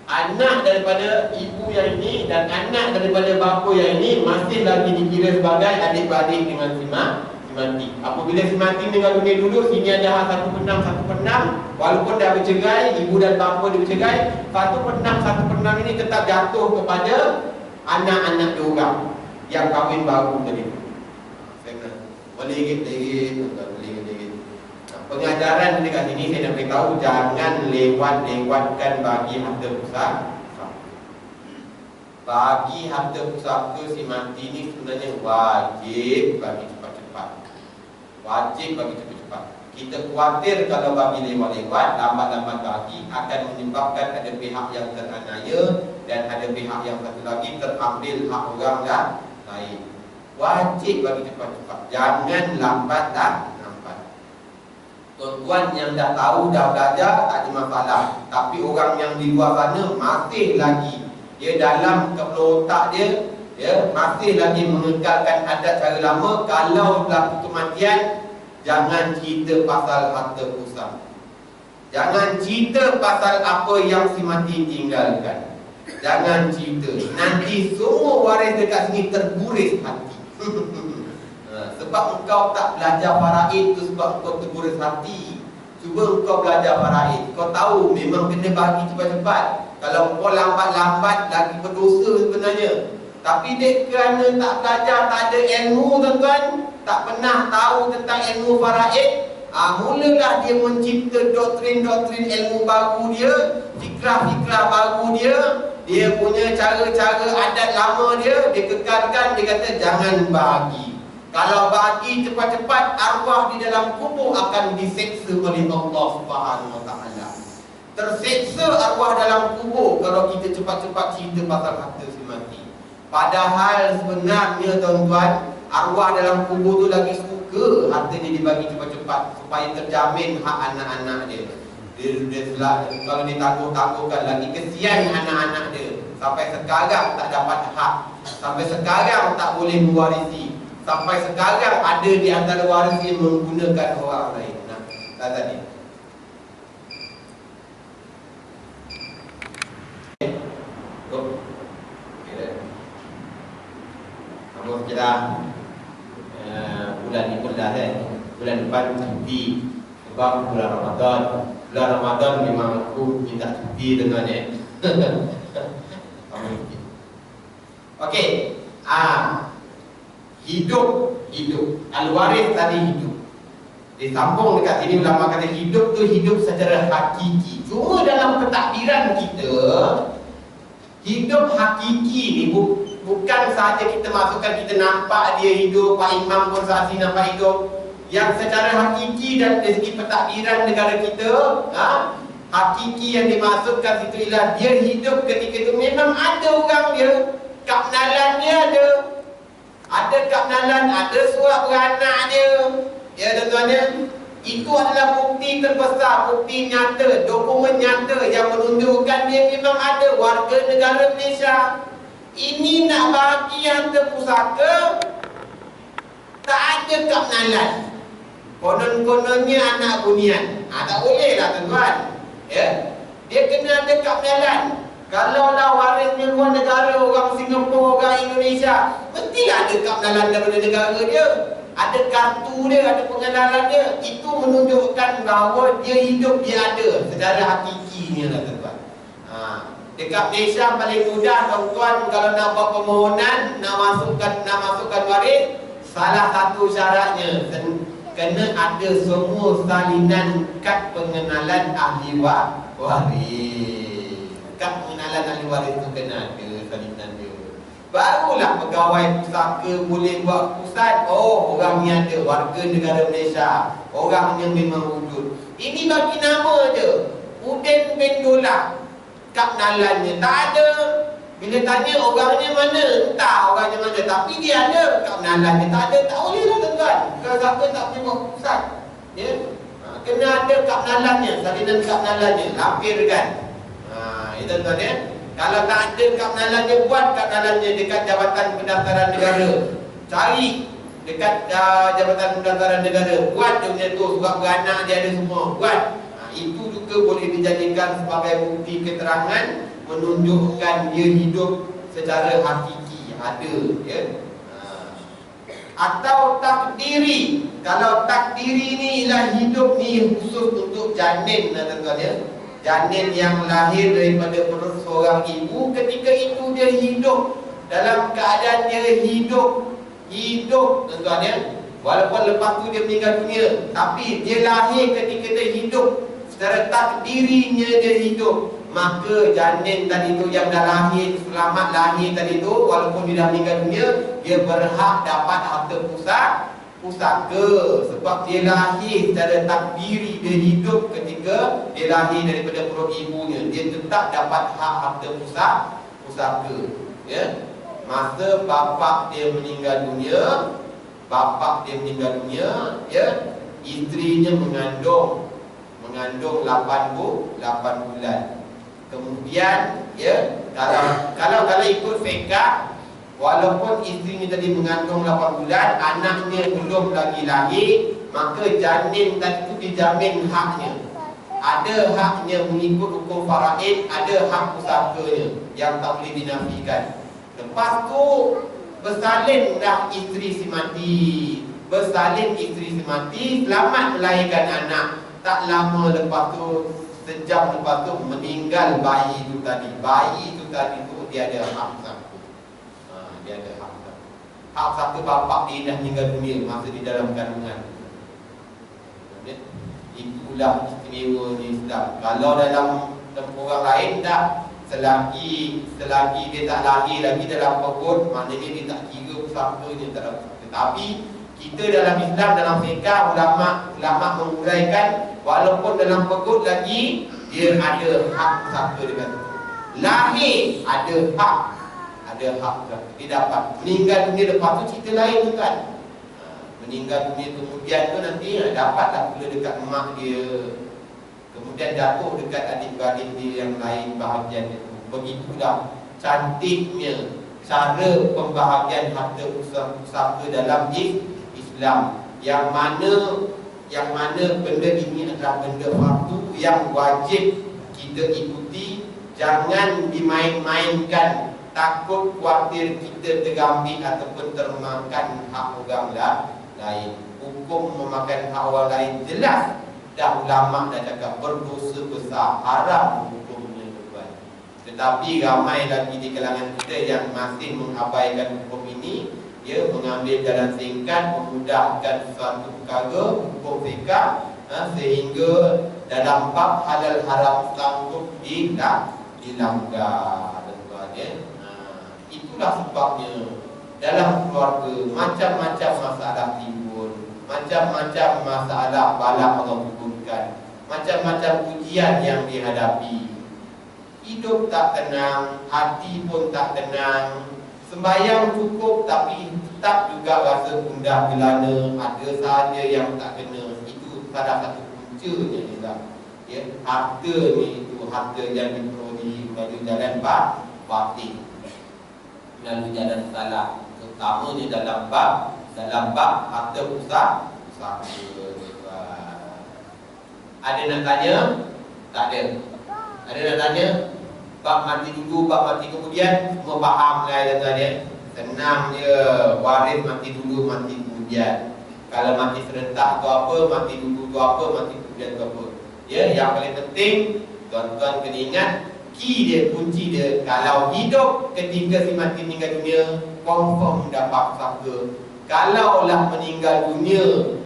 anak daripada ibu yang ini dan anak daripada bapa yang ini masih lagi dikira sebagai adik-beradik dengan si mati. Apabila si mati meninggal dunia dulu, sini ada 1/6, walaupun dah bercerai, ibu dan bapa dia bercerai, 1/6 ini tetap jatuh kepada anak-anak diorang yang kahwin baru tadi. Boleh pengajaran dekat sini saya nak beritahu, jangan lewatkan bagi harta pusaka. Bagi harta pusaka si mati ni sebenarnya wajib bagi cepat-cepat. Kita khawatir kalau bagi lewat-lewat, lambat-lambat bagi akan menyebabkan ada pihak yang teraniaya dan ada pihak yang satu lagi terambil hak orang lain. Wajib bagi cepat-cepat. Jangan lambat. Tuan-tuan yang dah tahu, dah belajar, tak ada masalah. Tapi orang yang di luar sana masih lagi, dia dalam kepala otak dia, masih lagi mengekalkan adat cara lama. Kalau berlaku kematian, jangan cerita pasal harta pusat. Jangan cerita pasal apa yang si mati tinggalkan. Jangan cerita. Nanti semua waris dekat sini terguris hati. Sebab engkau tak belajar faraid tu, sebab engkau terguris hati. Cuba engkau belajar faraid, kau tahu memang kena bagi cepat-cepat. Kalau engkau lambat-lambat lagi berdosa sebenarnya. Tapi dek kerana tak belajar, tak ada ilmu tuan-tuan, tak pernah tahu tentang ilmu faraid, mulalah dia mencipta doktrin-doktrin ilmu baru dia, fikrah-fikrah baru dia, dia punya cara-cara adat lama dia kekalkan. Dia kata jangan bagi. Kalau bagi cepat-cepat, arwah di dalam kubur akan diseksa oleh Allah Subhanahu Wa Taala. Terseksa arwah dalam kubur kalau kita cepat-cepat cerita pasal harta si mati. Padahal sebenarnya tuan-tuan, arwah dalam kubur tu lagi suka hartanya dibagi cepat-cepat supaya terjamin hak anak-anak dia. Kalau dia takut-takutkan lagi, kesian anak-anak dia. Sampai sekarang tak dapat hak, sampai sekarang tak boleh mewarisi, sampai sekarang ada di antara waris yang menggunakan orang lain. Nah, tadi kamu kira bulan ni pun dah bulan depan cuti sebab bulan Ramadan. Bulan Ramadan memang aku minta cuti dengan okey. Hidup al-waris tadi hidup. Disambung dekat sini ulama kata hidup tu hidup secara hakiki. Cuma dalam pentadbiran kita, hidup hakiki ni bukan sahaja kita masukkan kita nampak dia hidup, Pak Imam pun saksi nampak hidup. Yang secara hakiki dan dari segi pentadbiran negara kita, hakiki yang dimasukkan situ ialah dia hidup ketika itu memang ada orang dia, kapnalan dia ada kapnalan, ada surat beranak dia. Ya tuan-tuan, itu adalah bukti terbesar, bukti nyata, dokumen nyata yang menunjukkan dia memang ada warga negara Malaysia. Ini nak bagi harta pusaka, tak ada kapnalan, konon-kononnya anak bunian. Tak boleh lah tuan-tuan. Ya, dia kena ada kapnalan. Kalau dah warisnya luar negara, orang Singapura, orang Indonesia, mestilah ada kapnalan daripada negara dia. Ada kartu dia, ada pengenalan dia. Itu menunjukkan bahawa dia hidup, dia ada secara hakikinya lah tuan-tuan. Dekat Malaysia paling mudah tuan-tuan, kalau nak buat permohonan, nak masukkan waris, salah satu syaratnya kena ada semua salinan kad pengenalan ahli waris. Kad pengenalan ahli waris tu kena ada salinan dia. Barulah pegawai pusaka boleh buat keputusan. Oh, orang ni ada, warga negara Malaysia, orang yang memang wujud. Ini bagi nama je, Udin bin Dola. Kapnalannya tak ada. Bila tanya orangnya mana, entah orangnya mana, tapi dia ada. Kapnalannya tak ada, tak boleh lah tuan-tuan. Kalau siapa tak boleh buat keputusan, ya? Kena ada kapnalannya, salinan kapnalannya, lampirkan. Itu tuan-tuan ya. Kalau tak ada kapnalannya, buat kapnalannya dekat Jabatan Pendaftaran Negara. Cari dekat Jabatan Pendaftaran Negara, buat dia punya tu, surat beranak dia ada semua, buat. Itu juga boleh dijadikan sebagai bukti keterangan menunjukkan dia hidup secara hakiki, ada, ya. Atau takdiri. Kalau takdiri ni ialah hidup ni khusus untuk janin, tuan-tuan ya. Janin yang lahir daripada perut seorang ibu, ketika itu dia hidup dalam keadaan dia hidup, tuan-tuan ya. Walaupun lepas tu dia meninggal dunia, tapi dia lahir ketika dia hidup, secara takdirinya dia hidup. Maka janin tadi tu yang dah lahir, selamat lahir tadi tu, walaupun dia dah meninggal dunia, dia berhak dapat harta pusaka. Sebab dia lahir secara takdiri, dia hidup ketika dia lahir daripada perut ibunya, dia tetap dapat hak harta pusaka, ya. masa bapak dia meninggal dunia, ya, isterinya mengandung 8 bulan. Kemudian ya, kalau ikut fiqh, walaupun isterinya tadi mengandung 8 bulan, anaknya belum lagi lahir, maka janin tadi itu dijamin haknya. Ada haknya mengikut hukum faraid, ada hak pusakanya yang tak boleh dinafikan. Lepas tu bersalin dah isteri si mati, selamat melahirkan anak. Tak lama lepas tu, sejam lepas tu meninggal bayi itu tadi. Bayi itu tadi tu dia ada hak pusaka. Dia ada hak pusaka. Hak pusaka bapak dia dah meninggal dunia masa di dalam kandungan. Itulah istimewa di Islam. Kalau dalam tempat orang lain tak, selagi dia tak lahir lagi dalam perut, maknanya dia tak kira pusakanya, tak ada pusaka. Tapi kita dalam Islam, dalam fiqh, ulama menguraikan, walaupun dalam perut lagi, dia ada hak pusaka dekat itu. Lahir ada hak pusaka. Dia dapat meninggal dunia, lepas tu cerita lain tu kan. Meninggal dunia kemudian tu nanti dapatlah pula dekat emak dia, kemudian jatuh dekat adik-beradik dia yang lain bahagian itu. Begitulah cantiknya cara pembahagian harta pusaka dalam Islam, yang mana benda ini adalah benda fardu yang wajib kita ikuti. Jangan dimain-mainkan, takut khawatir kita terambil ataupun termakan hak orang lain. Hukum memakan hak orang lain jelas dah ulama dah cakap berdosa besar, haram hukumnya tuan. Tetapi ramai lagi di kalangan kita yang masih mengabaikan hukum ini. Dia mengambil jalan singkat, memudahkan suatu perkara hukum fiqh, sehingga dalam bab halal haram sanggup dilanggar. Itulah sebabnya dalam keluarga macam-macam masalah timbul, macam-macam masalah bala Allah turunkan, macam-macam ujian yang dihadapi. Hidup tak tenang, hati pun tak tenang. Sembahyang cukup tapi tetap juga rasa gundah gelana, ada sahaja yang tak kena. Itu salah satu puncanya juga. Ya, harta ni itu harta yang diperoleh melalui jalan batin, melalui jalan salah. Terutamanya dalam bab harta pusaka. Ada nak tanya? Tak ada. Ada nak tanya? Bab mati dulu, bab mati kemudian, semua faham lah tuan-tuan ya. Senang je, waris mati dulu, mati kemudian. Kalau mati serentak tu apa, mati dulu tu apa, mati kemudian tu apa. Ya, yang paling penting tuan-tuan kena ingat, key dia, kunci dia. Kalau hidup ketika si mati meninggal dunia, confirm dapat pusaka. Kalaulah meninggal dunia,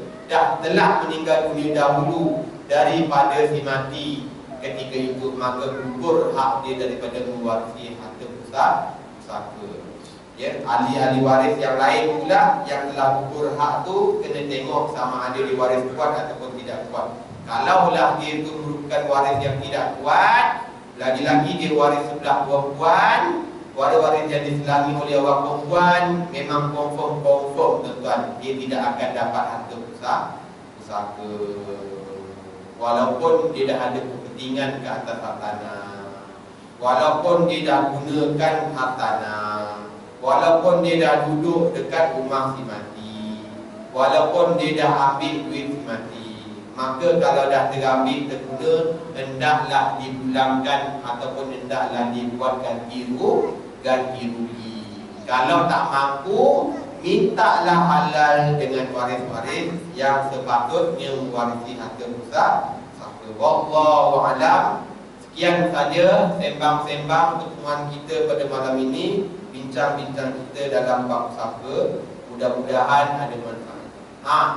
telah meninggal dunia dahulu daripada si mati ketika hidup, maka gugur hak dia daripada mewarisi harta pusaka. Ya, ahli-ahli waris yang lain pula yang telah gugur hak tu kena tengok sama ada dia waris kuat ataupun tidak kuat. Kalaulah dia itu merupakan waris yang tidak kuat, lagi-lagi dia waris sebelah perempuan, waris yang diselangi oleh orang perempuan, memang confirm tuan-tuan, dia tidak akan dapat harta pusaka. Walaupun dia dah ada kepentingan ke atas hartanah, walaupun dia dah gunakan hartanah, walaupun dia dah duduk dekat rumah si mati, walaupun dia dah ambil duit si mati, maka kalau dah terambil terguna, hendaklah dipulangkan ataupun hendaklah dibuatkan ganti rugi. Kalau tak mampu, mintalah halal dengan waris-waris yang sepatutnya mewarisi harta pusaka. Wallahu a'lam. Sekian saja sembang-sembang pertemuan kita pada malam ini, bincang-bincang kita dalam bab pusaka. Mudah-mudahan ada manfaat.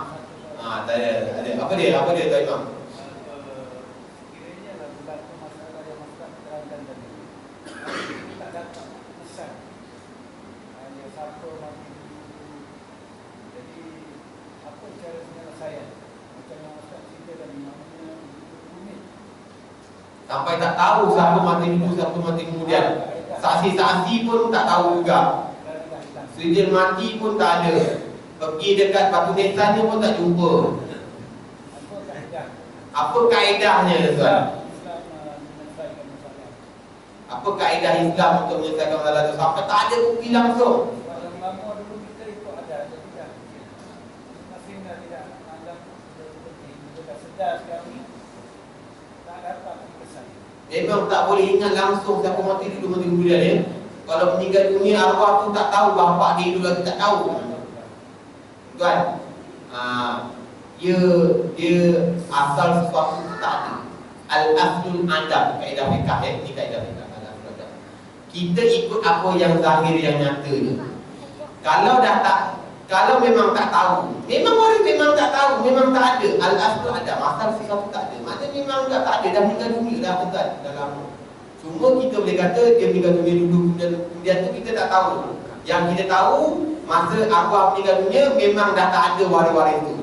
Tak ada. Apa dia Tuan Imam? Sekiranya lah berlaku masalah yang Ustaz terangkan tadi, tak dapat pesan hanya siapa mati dulu. Jadi apa cara penyelesaian? Macam yang Ustaz cerita tadi, namanya rumit. Sampai tak tahu siapa mati dulu, siapa mati kemudian. Saksi-saksi pun tak tahu juga. Sijil mati pun tak ada. Pergi dekat batu nisannya pun tak jumpa. Apa kaedah? Apa kaedahnya tuan? Islam menyelesaikan masalah. Apa kaedah Islam untuk menyelesaikan masalah itu? Sampai tak ada bukti langsung. Sebab yang lama dulu kita ikut ada tidak. Masing dah tidak anggap penting. Kita dah sedar sekarang ni tak dapat kesan. Memang tak boleh ingat langsung siapa mati dulu kemudian ya. Kalau meninggal dunia arwah tu tak tahu bapak dia hidup lagi tak tahu. Tuan, dia asal sesuatu tu tak ada. Al-aslul adab, kaedah fiqh ya, ini kaedah fiqh al-aslul adab. Kita ikut apa yang zahir yang nyata je. Kalau memang tak tahu, memang orang memang tak tahu, memang tak ada. Al-aslul adab, asal sesuatu tak ada. Maknanya memang tak ada, dah meninggal dunia dah tuan, dah lama. Cuma kita boleh kata dia meninggal dunia dulu, kemudian tu kita tak tahu. Yang kita tahu masa arwah meninggal dunia memang dah tak ada waris-waris itu.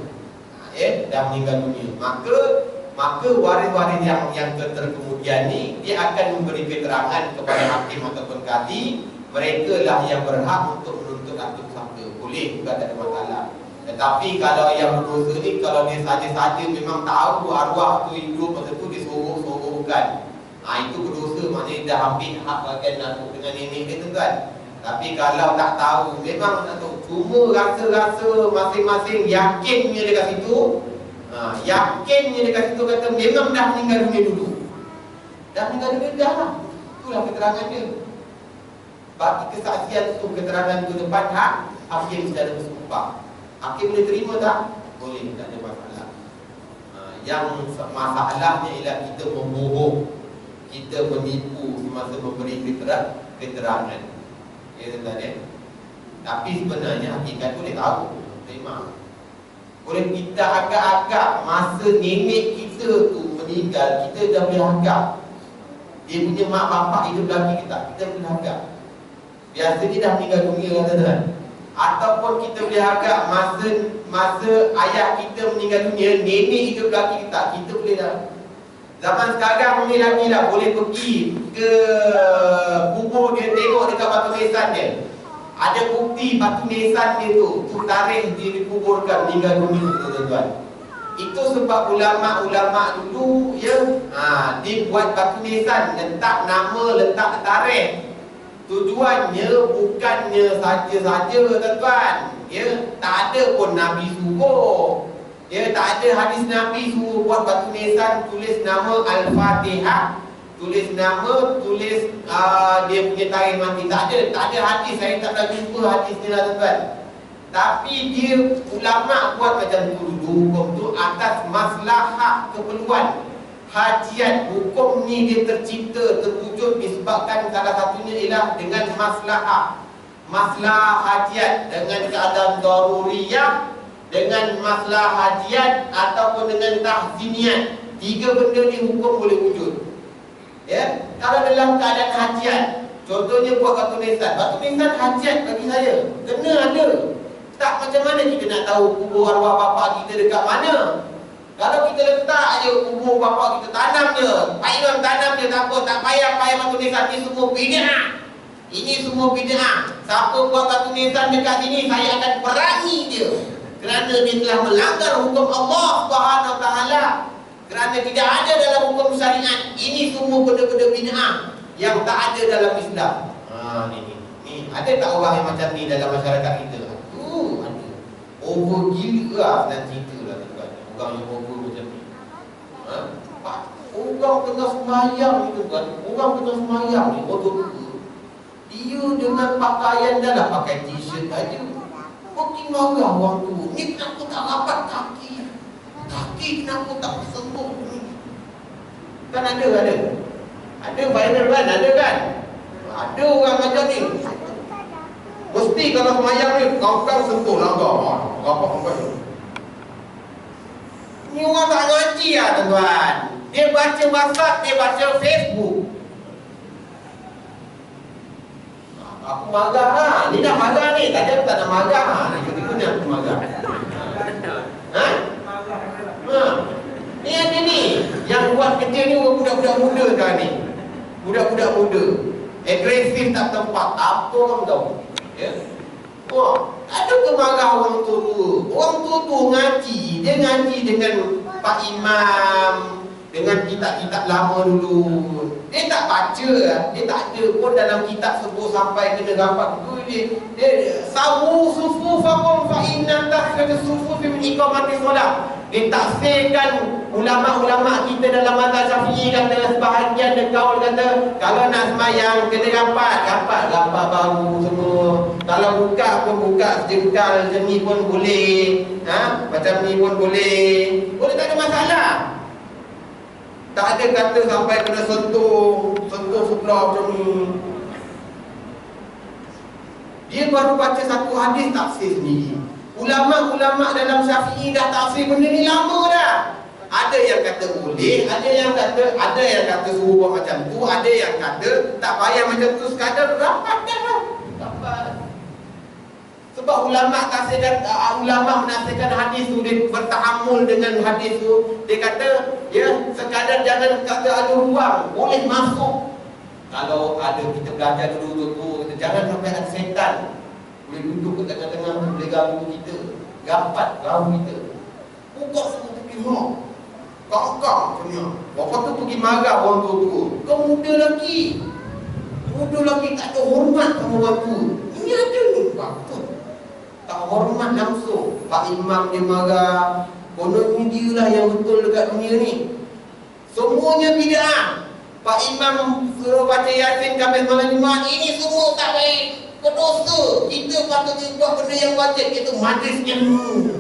Dah meninggal dunia. Maka waris-waris yang kemudian ni dia akan memberi keterangan kepada hakim ataupun qadi, mereka lah yang berhak untuk menuntut harta pusaka. Boleh juga, tak ada masalah. Tetapi kalau yang berdosa ni, kalau dia saja-saja memang tahu arwah tu hidup masa tu dia sorok-sorokkan, itu berdosa, maknanya dah ambil hak bagian anak dengan nenek dia tu kan. Tapi kalau tak tahu, memang tak tahu, cuma rasa-rasa masing-masing yakinnya dekat situ, yakinnya dekat situ kata memang dah meninggal dunia dulu. Dah meninggal dunia dah lah. Itulah keterangan dia. Bagi kesaksian itu, keterangan itu depan hakim secara bersumpah. Hakim boleh terima tak? Boleh, tak ada masalah. Yang masalahnya ialah kita membohong, kita menipu semasa memberi keterangan. Ya tuan ya. Tapi sebenarnya hakikat boleh tahu, terima. Boleh kita agak-agak masa nenek kita tu meninggal, kita dah boleh agak dia punya mak bapak hidup lagi kita boleh agak. Biasanya dah meninggal dunia tuan-tuan. Ataupun kita boleh agak masa ayah kita meninggal dunia, nenek hidup lagi kita boleh dah. Zaman sekarang ni lagi lah boleh pergi ke kubur dia, tengok dekat batu nisan dia. Ada bukti batu nisan dia tu tarikh dia dikuburkan meninggal dunia tuan-tuan. Itu sebab ulama-ulama dulu ya, dia buat batu nisan, letak nama, letak tarikh. Tujuannya bukannya saja-saja tuan-tuan. Ya, tak ada pun Nabi suruh. Ya, tak ada hadis Nabi suruh buat batu nisan, tulis nama Al-Fatihah, tulis nama, tulis dia punya tarikh mati. Tak ada hadis, saya tak pernah jumpa hadis ni lah tuan-tuan. Tapi dia ulama buat macam tu dulu, hukum tu atas maslahah keperluan. Hajiat hukum ni dia tercipta, terwujud disebabkan salah satunya ialah dengan maslahah hajiat, dengan keadaan daruriyah, dengan masalah hajiat ataupun dengan tahziniat. Tiga benda ni hukum boleh wujud. Ya, kalau dalam keadaan hajiat, contohnya buat batu nisan hajiat bagi saya, kena ada. Tak macam mana kita nak tahu kubur arwah bapa kita dekat mana? Kalau kita letak je kubur bapa kita, tanam je, Pak Imam tanam je, tak apa, tak payah batu nisan. Ini semua bid'ah. Ini semua bid'ah. Siapa buat batu nisan dekat sini, saya akan perangi dia. Kerana dia telah melanggar hukum Allah Subhanahu Wa Taala. Kerana tidak ada dalam hukum syariat. Ini semua benda-benda bid'ah yang tak ada dalam Islam. Ni ada tak orang yang macam ni dalam masyarakat kita? Ada. Over gila dan cerita lah tuan. Orang yang over macam ni. Orang tengah sembahyang ni tuan. Orang tengah sembahyang ni, dia dengan pakaian dah lah, pakai t-shirt aja. Makin marah orang tu. Ni kenapa tak rapat kaki? Kaki kenapa tak sembuh? Kan ada. Ada viral kan? Ada kan? Ada orang macam ni. Mesti kalau semayang ni, kau sentuh langgar. Rapat. Ni orang tak ngaji lah tuan-tuan. Dia baca WhatsApp, dia baca Facebook. Aku marah lah. Ni dah marah ni. Tadi aku tak nak marah. Tiba-tiba ni aku marah. Ni ada ni. Yang buat kerja ni budak-budak muda sekarang ni. Budak-budak muda. Agresif tak tempat. Apa orang tahu? Ya? Oh, ada ke marah orang tua? Orang tua ngaji, dia ngaji dengan Pak Imam, dengan kitab-kitab lama dulu. Dia tak baca, dia tak ada pun dalam kitab sebut sampai kena rapat dia sawu sufufakum fa inna tahfidus sufufi min iqamati solat. Dia tafsirkan ulama-ulama kita dalam mazhab Syafi'i kata sebahagian dia kaul kata kalau nak sembahyang kena rapat baru semua. Kalau buka pun buka sejengkal macam ni pun boleh. Macam ni pun boleh. Boleh, tak ada masalah. Tak ada kata sampai kena sentuh sebelah macam ni. Dia baru baca satu hadis tafsir sendiri. Ulama-ulama dalam Syafi'i dah tafsir benda ni lama dah. Ada yang kata boleh, ada yang kata suruh buat macam tu, ada yang kata tak payah macam tu, sekadar rapatkan lah. Sebab ulama menafsirkan hadis tu, dia bertahammul dengan hadis tu. Dia kata, ya, sekadar jangan kata ada ruang, boleh masuk. Kalau ada kita belajar dulu tu, jangan sampai ada setan boleh duduk kat tengah-tengah, boleh ganggu kita, rapat ganggu kita. Buka semua pergi rumah, kakak macam ni. Bapak tu pergi marah orang tua. Kau muda lagi tak ada hormat sama orang tua. Ini ada ni, betul. Tak hormat langsung. Pak Imam dia marah. Kononnya dia lah yang betul dekat dunia ni. Semuanya bid'ah. Pak Imam suruh baca Yasin Khamis malam Jumaat, ini semua tak baik, berdosa. Kita patutnya buat benda yang wajib, iaitu majlis ilmu.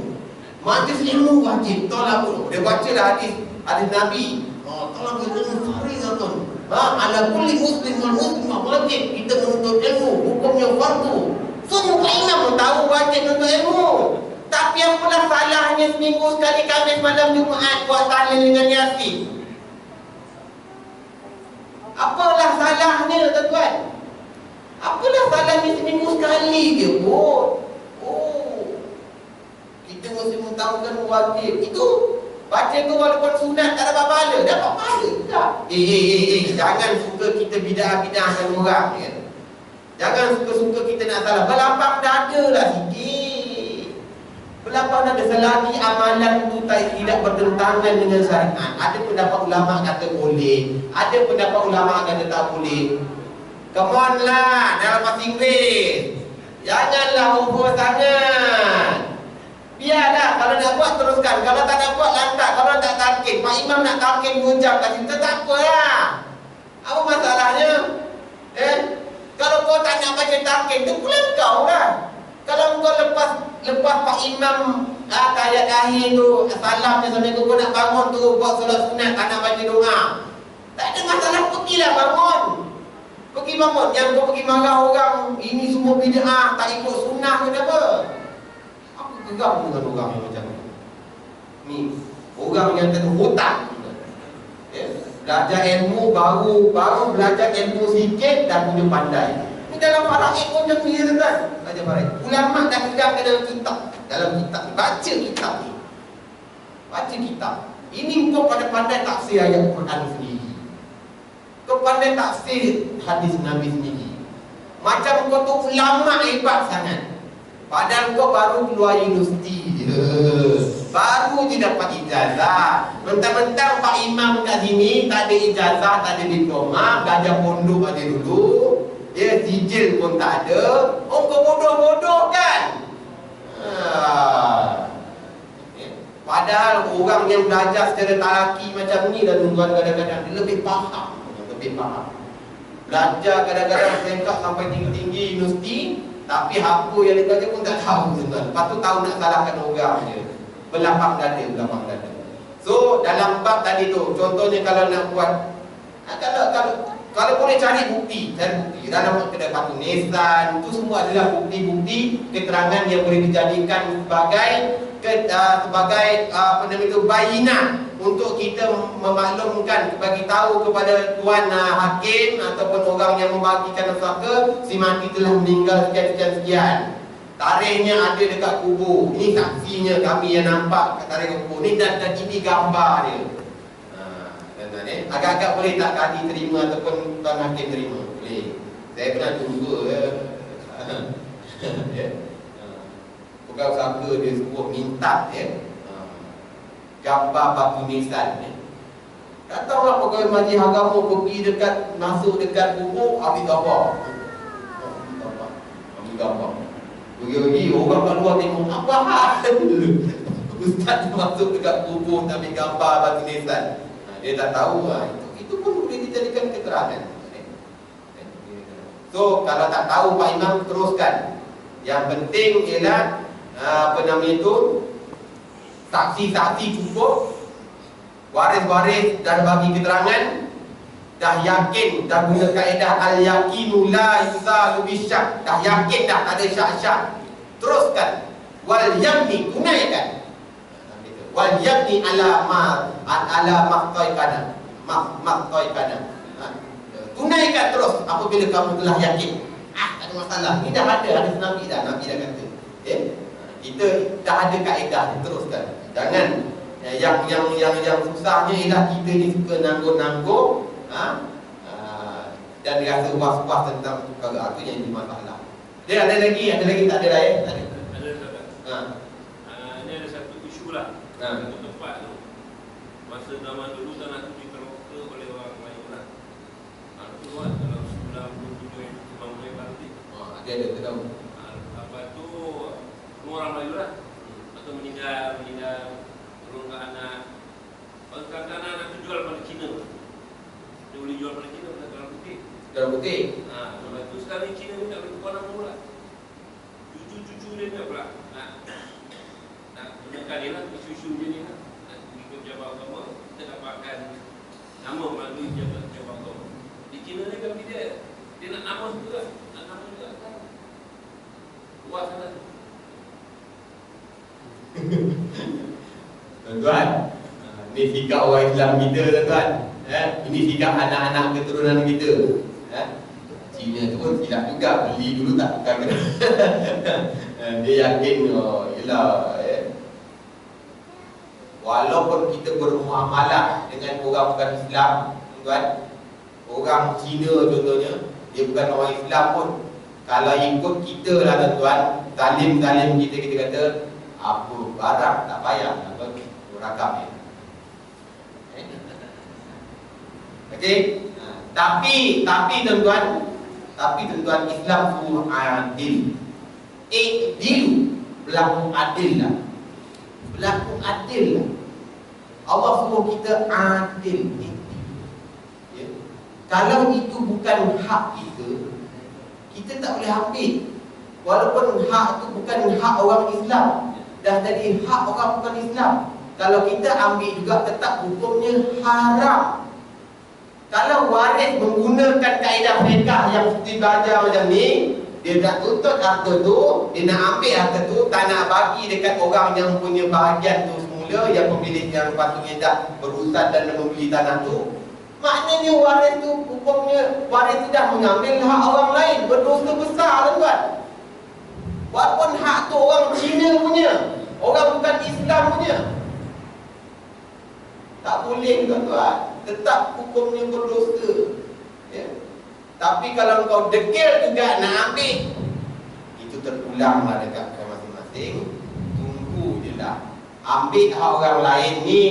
Majlis ilmu wajib. Tolak pun dia baca dah hadis Nabi. Tolak ilmu faridah tuan. Ala kulli muslim wal muslimah wajib kita menuntut ilmu, hukumnya fardu. Semua Pak Imam pun tahu wajib menuntut ilmu. Tapi apalah salahnya seminggu sekali Khamis malam Jumaat buat tahlil dengan Yasin? Apalah salahnya tuan-tuan? Apalah salahnya seminggu sekali je pun? Kita mesti mengetahukan wajib. Itu baca tu walaupun sunat tak dapat pahala. Dapat pahala tak? Jangan suka kita bidah-bidahkan orang ya. Jangan suka-suka kita nak salah. Berlapang dada lah sikit. Berlapang dada selagi amalan itu tidak bertentangan dengan syariat. Ada pendapat ulama kata boleh, ada pendapat ulama kata tak boleh. Come on lah dalam bahasa Inggeris. Janganlah over sangat. Biarlah, kalau nak buat teruskan. Kalau tak nak buat lantak. Kalau tak talqin, Pak Imam nak talqin 2 jam kat situ, tak apalah. Apa masalahnya? Kalau kau tak nak baca talqin, tu pula kau lah. Kalau kau lepas Pak Imam ayat akhir tu, salamnya sampai kau nak bangun tu buat solat sunat, tak nak baca doa, tak ada masalah, pergilah bangun. Pergi bangun. Yang kau pergi marah orang, ini semua bid'ah, tak ikut sunnah ke apa? Aku geram dengan orang yang macam ni. Ni orang yang kena hutang. Belajar ilmu baru belajar ilmu sikit dah punya pandai. Ni dalam faraid pun macam ni tuan. Belajar faraid. Ulama dah pegang ke dalam kitab. Baca kitab ni. Baca kitab. Ini kau pandai tafsir ayat Quran sendiri. Kau pandai tafsir hadis Nabi sendiri. Macam kau tu ulama hebat sangat. Padahal kau baru keluar universiti je. Baru je dapat ijazah. Mentang-mentang Pak Imam kat sini tak ada ijazah, tak ada diploma, belajar pondok aja dulu. Dia sijil pun tak ada. Oh, kau bodoh-bodoh kan? Padahal orang yang belajar secara talaki macam ni dan kadang-kadang dia lebih faham. Belajar kadang-kadang sengkak sampai tinggi-tinggi universiti, tapi apa yang dia belajar pun tak tahu tuan. Lepas tu tahu nak salahkan orang je. Berlapang dada. So dalam bab tadi tu, contohnya kalau nak buat, kalau boleh cari bukti dalam kedapatan Nissan, itu semua adalah bukti-bukti keterangan yang boleh dijadikan sebagai bayinah untuk kita memaklumkan, bagi tahu kepada tuan hakim ataupun orang yang membagikan neraka, si mati telah meninggal sekian. Tarikhnya ada dekat kubur. Ini saksinya kami yang nampak kat tarikh kubur ni, dan ini gambar dia. Agak-agak boleh tak kadi terima ataupun tuan hakim terima? Boleh. Saya pernah tunggu pegawai usaha dia suruh minta gambar batu nisan ni. Datanglah pegawai majlis agama pergi dekat, masuk dekat kubur, ambil gambar. Ambil gambar. Pergi-pergi orang kat luar tengok, apa hal? Ustaz masuk dekat kubur ambil gambar batu nisan. Dia tak tahu lah. Itu pun boleh dijadikan keterangan. So kalau tak tahu Pak Imam teruskan. Yang penting ialah apa nama itu, saksi-saksi cukup, waris-waris dah bagi keterangan, dah yakin, dah guna kaedah al-yaqinu la yuzalu bisyak, dah yakin dah tak ada syak-syak, teruskan. Wal yaqni, tunaikan. Wal yaqni ala maqtaikana, maqtaikana. Tunaikan terus apabila kamu telah yakin. Tak ada masalah. Ini dah ada Nabi dah kata. Kita dah ada kaedah, teruskan. Jangan yang susahnya ialah kita ni suka nanggur-nanggur, dan rasa was-was tentang perkara itu yang jadi masalah. Dia ada lagi tak ada lain? Ada. Ini ada satu isu lah. Satu tempat tu. Masa zaman dulu tanah tu dikeroka oleh orang Melayu lah. Itu kan dalam 97 yang Imam Melayu Balti. Ada tahu. Apa tu semua orang Melayu lah. Atau meninggal turun ke anak. Kadang-kadang anak tu jual pada Cina. Dia boleh jual pada Cina pada dalam putih. Dalam putih. Lepas tu sekarang Cina ni tak boleh tukar nama pula. Cucu-cucu dia ni pula nak gunakan dia lah, isu-isu dia ni lah. Nak ikut jabat agama, kita dapatkan nama melalui jabat agama. Di Cina ni kan dia nak nama juga, nak nama juga kan. Luas sangat. Tuan-tuan, ini sikap orang Islam kita, tuan-tuan. Ini sikap anak-anak keturunan kita. Cina tu pun silap juga, beli dulu tak tukar kena. Dia yakin, yelah, walaupun kita bermuamalah dengan orang bukan Islam, tuan, orang Cina contohnya, dia bukan orang Islam pun, kalau ikut kita lah tuan, zalim-zalim kita kata apa barang tak payah, apa rakam ni. Okey, tapi tuan-tuan, Islam suruh adil. Berlaku adil lah. Berlaku adil lah. Allah suruh kita adil. Ya. Kalau itu bukan hak kita, kita tak boleh ambil. Walaupun hak itu bukan hak orang Islam, dah jadi hak orang bukan Islam. Kalau kita ambil juga tetap hukumnya haram. Kalau waris menggunakan kaedah fiqh yang seperti belajar macam ni, dia nak tuntut harta tu, dia nak ambil harta tu, tak nak bagi dekat orang yang punya bahagian tu semula, yang pemilik yang patutnya dah berurusan dan membeli tanah tu. Maknanya waris tu, hukumnya waris tu dah mengambil hak orang lain, berdosa besar tuan. Walaupun hak tu orang Cina punya, orang bukan Islam punya, tak boleh tuan-tuan, tetap hukumnya berdosa. Ya. Tapi kalau kau degil juga nak ambil, itu terpulanglah dekat masing-masing. Tunggu je lah. Ambil hak orang lain ni,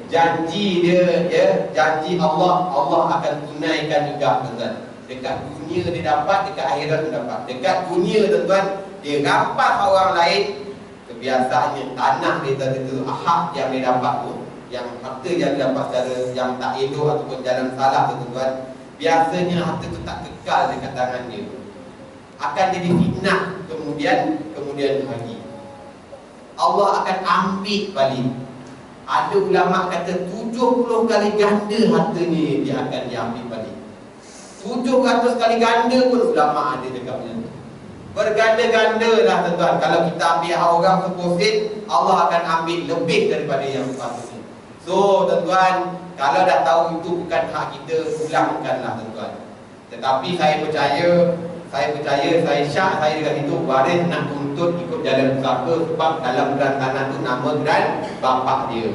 janji dia, janji Allah akan tunaikan juga tuan-tuan. Dekat dunia dia dapat, dekat akhirat dia dapat. Dekat dunia tuan-tuan, dia rampas hak orang lain. Kebiasaannya tanah dia itu hak yang dia dapat tu, yang harta yang dia dapat secara yang tak elok ataupun jalan salah tu tuan-tuan, biasanya harta tu tak kekal dekat tangan dia, akan jadi fitnah kemudian hari. Allah akan ambil balik. Ada ulama kata 70 kali ganda hartanya dia akan diambil balik. 700 kali ganda pun ulama ada dekat macam tu. Berganda-ganda lah tuan-tuan. Kalau kita ambil hak orang seposit, Allah akan ambil lebih daripada yang sepatutnya. So tuan-tuan, kalau dah tahu itu bukan hak kita, pulangkanlah tuan-tuan. Tetapi saya percaya, saya syak, saya dengan itu waris nak tuntut ikut jalan usaha, sebab dalam geran tanah tu nama geran bapak dia.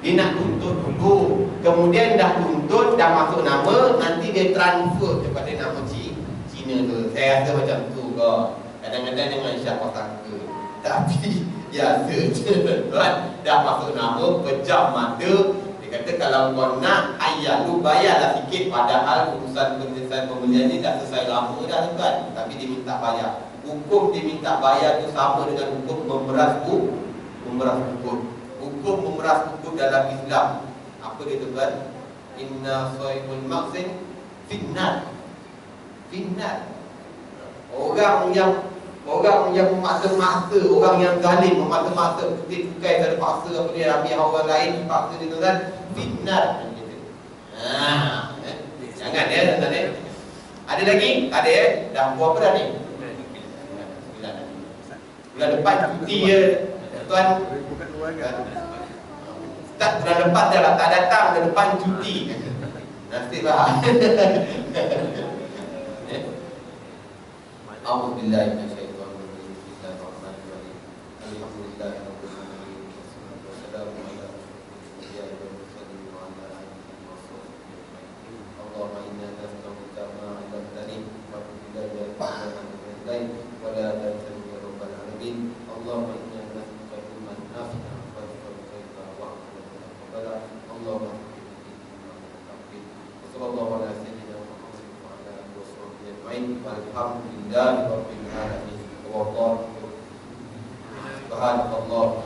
Dia nak tuntut dulu, kemudian dah tuntut, dah masuk nama, nanti dia transfer kepada nama Cina tu. Saya rasa macam tu kok. Kadang-kadang dengan syak sangka. Tapi biasa je tuan, dah masuk nama pejam mata. Dia kata kalau kau nak ayat lu bayarlah sikit. Padahal urusan penyelesaian pembelian ni dah selesai lama dah tuan, tapi dia minta bayar. Hukum dia minta bayar tu sama dengan hukum memeras buku. Hukum memeras buku dalam Islam apa dia tuan? Inna sahibul maqsin finnar. Orang yang memaksa-maksa, orang yang zalim memaksa-maksa, putih tukai tak ada paksa apa dia ambil orang lain, paksa dia tuan, finnar. Jangan ya tuan. Ada lagi? Ada ya? Dah berapa dah ni? Bulan depan cuti ya tuan. Tak, bulan depan dah lah, tak datang, bulan depan cuti. Nasiblah. A'udzubillahi minasyaitonirrajim. Bismillahirrahmanirrahim. Alhamdulillahirabbil alamin. Wassalamu ala rasulillah wa ala alihi wa sahbihi. Allahumma inna nas'aluka ma 'allamtani wa billahi al-lail wa la tansahu ya rabbal alamin. Allahumma inna nas'aluka ilman nafi'an wa rizqan wa amalan. Allahumma sallallahu ala sayyidina Muhammad wa ala alihi wa sahbihi ajma'in. Walhamdulillahi rabbil alamin. Subhanallah.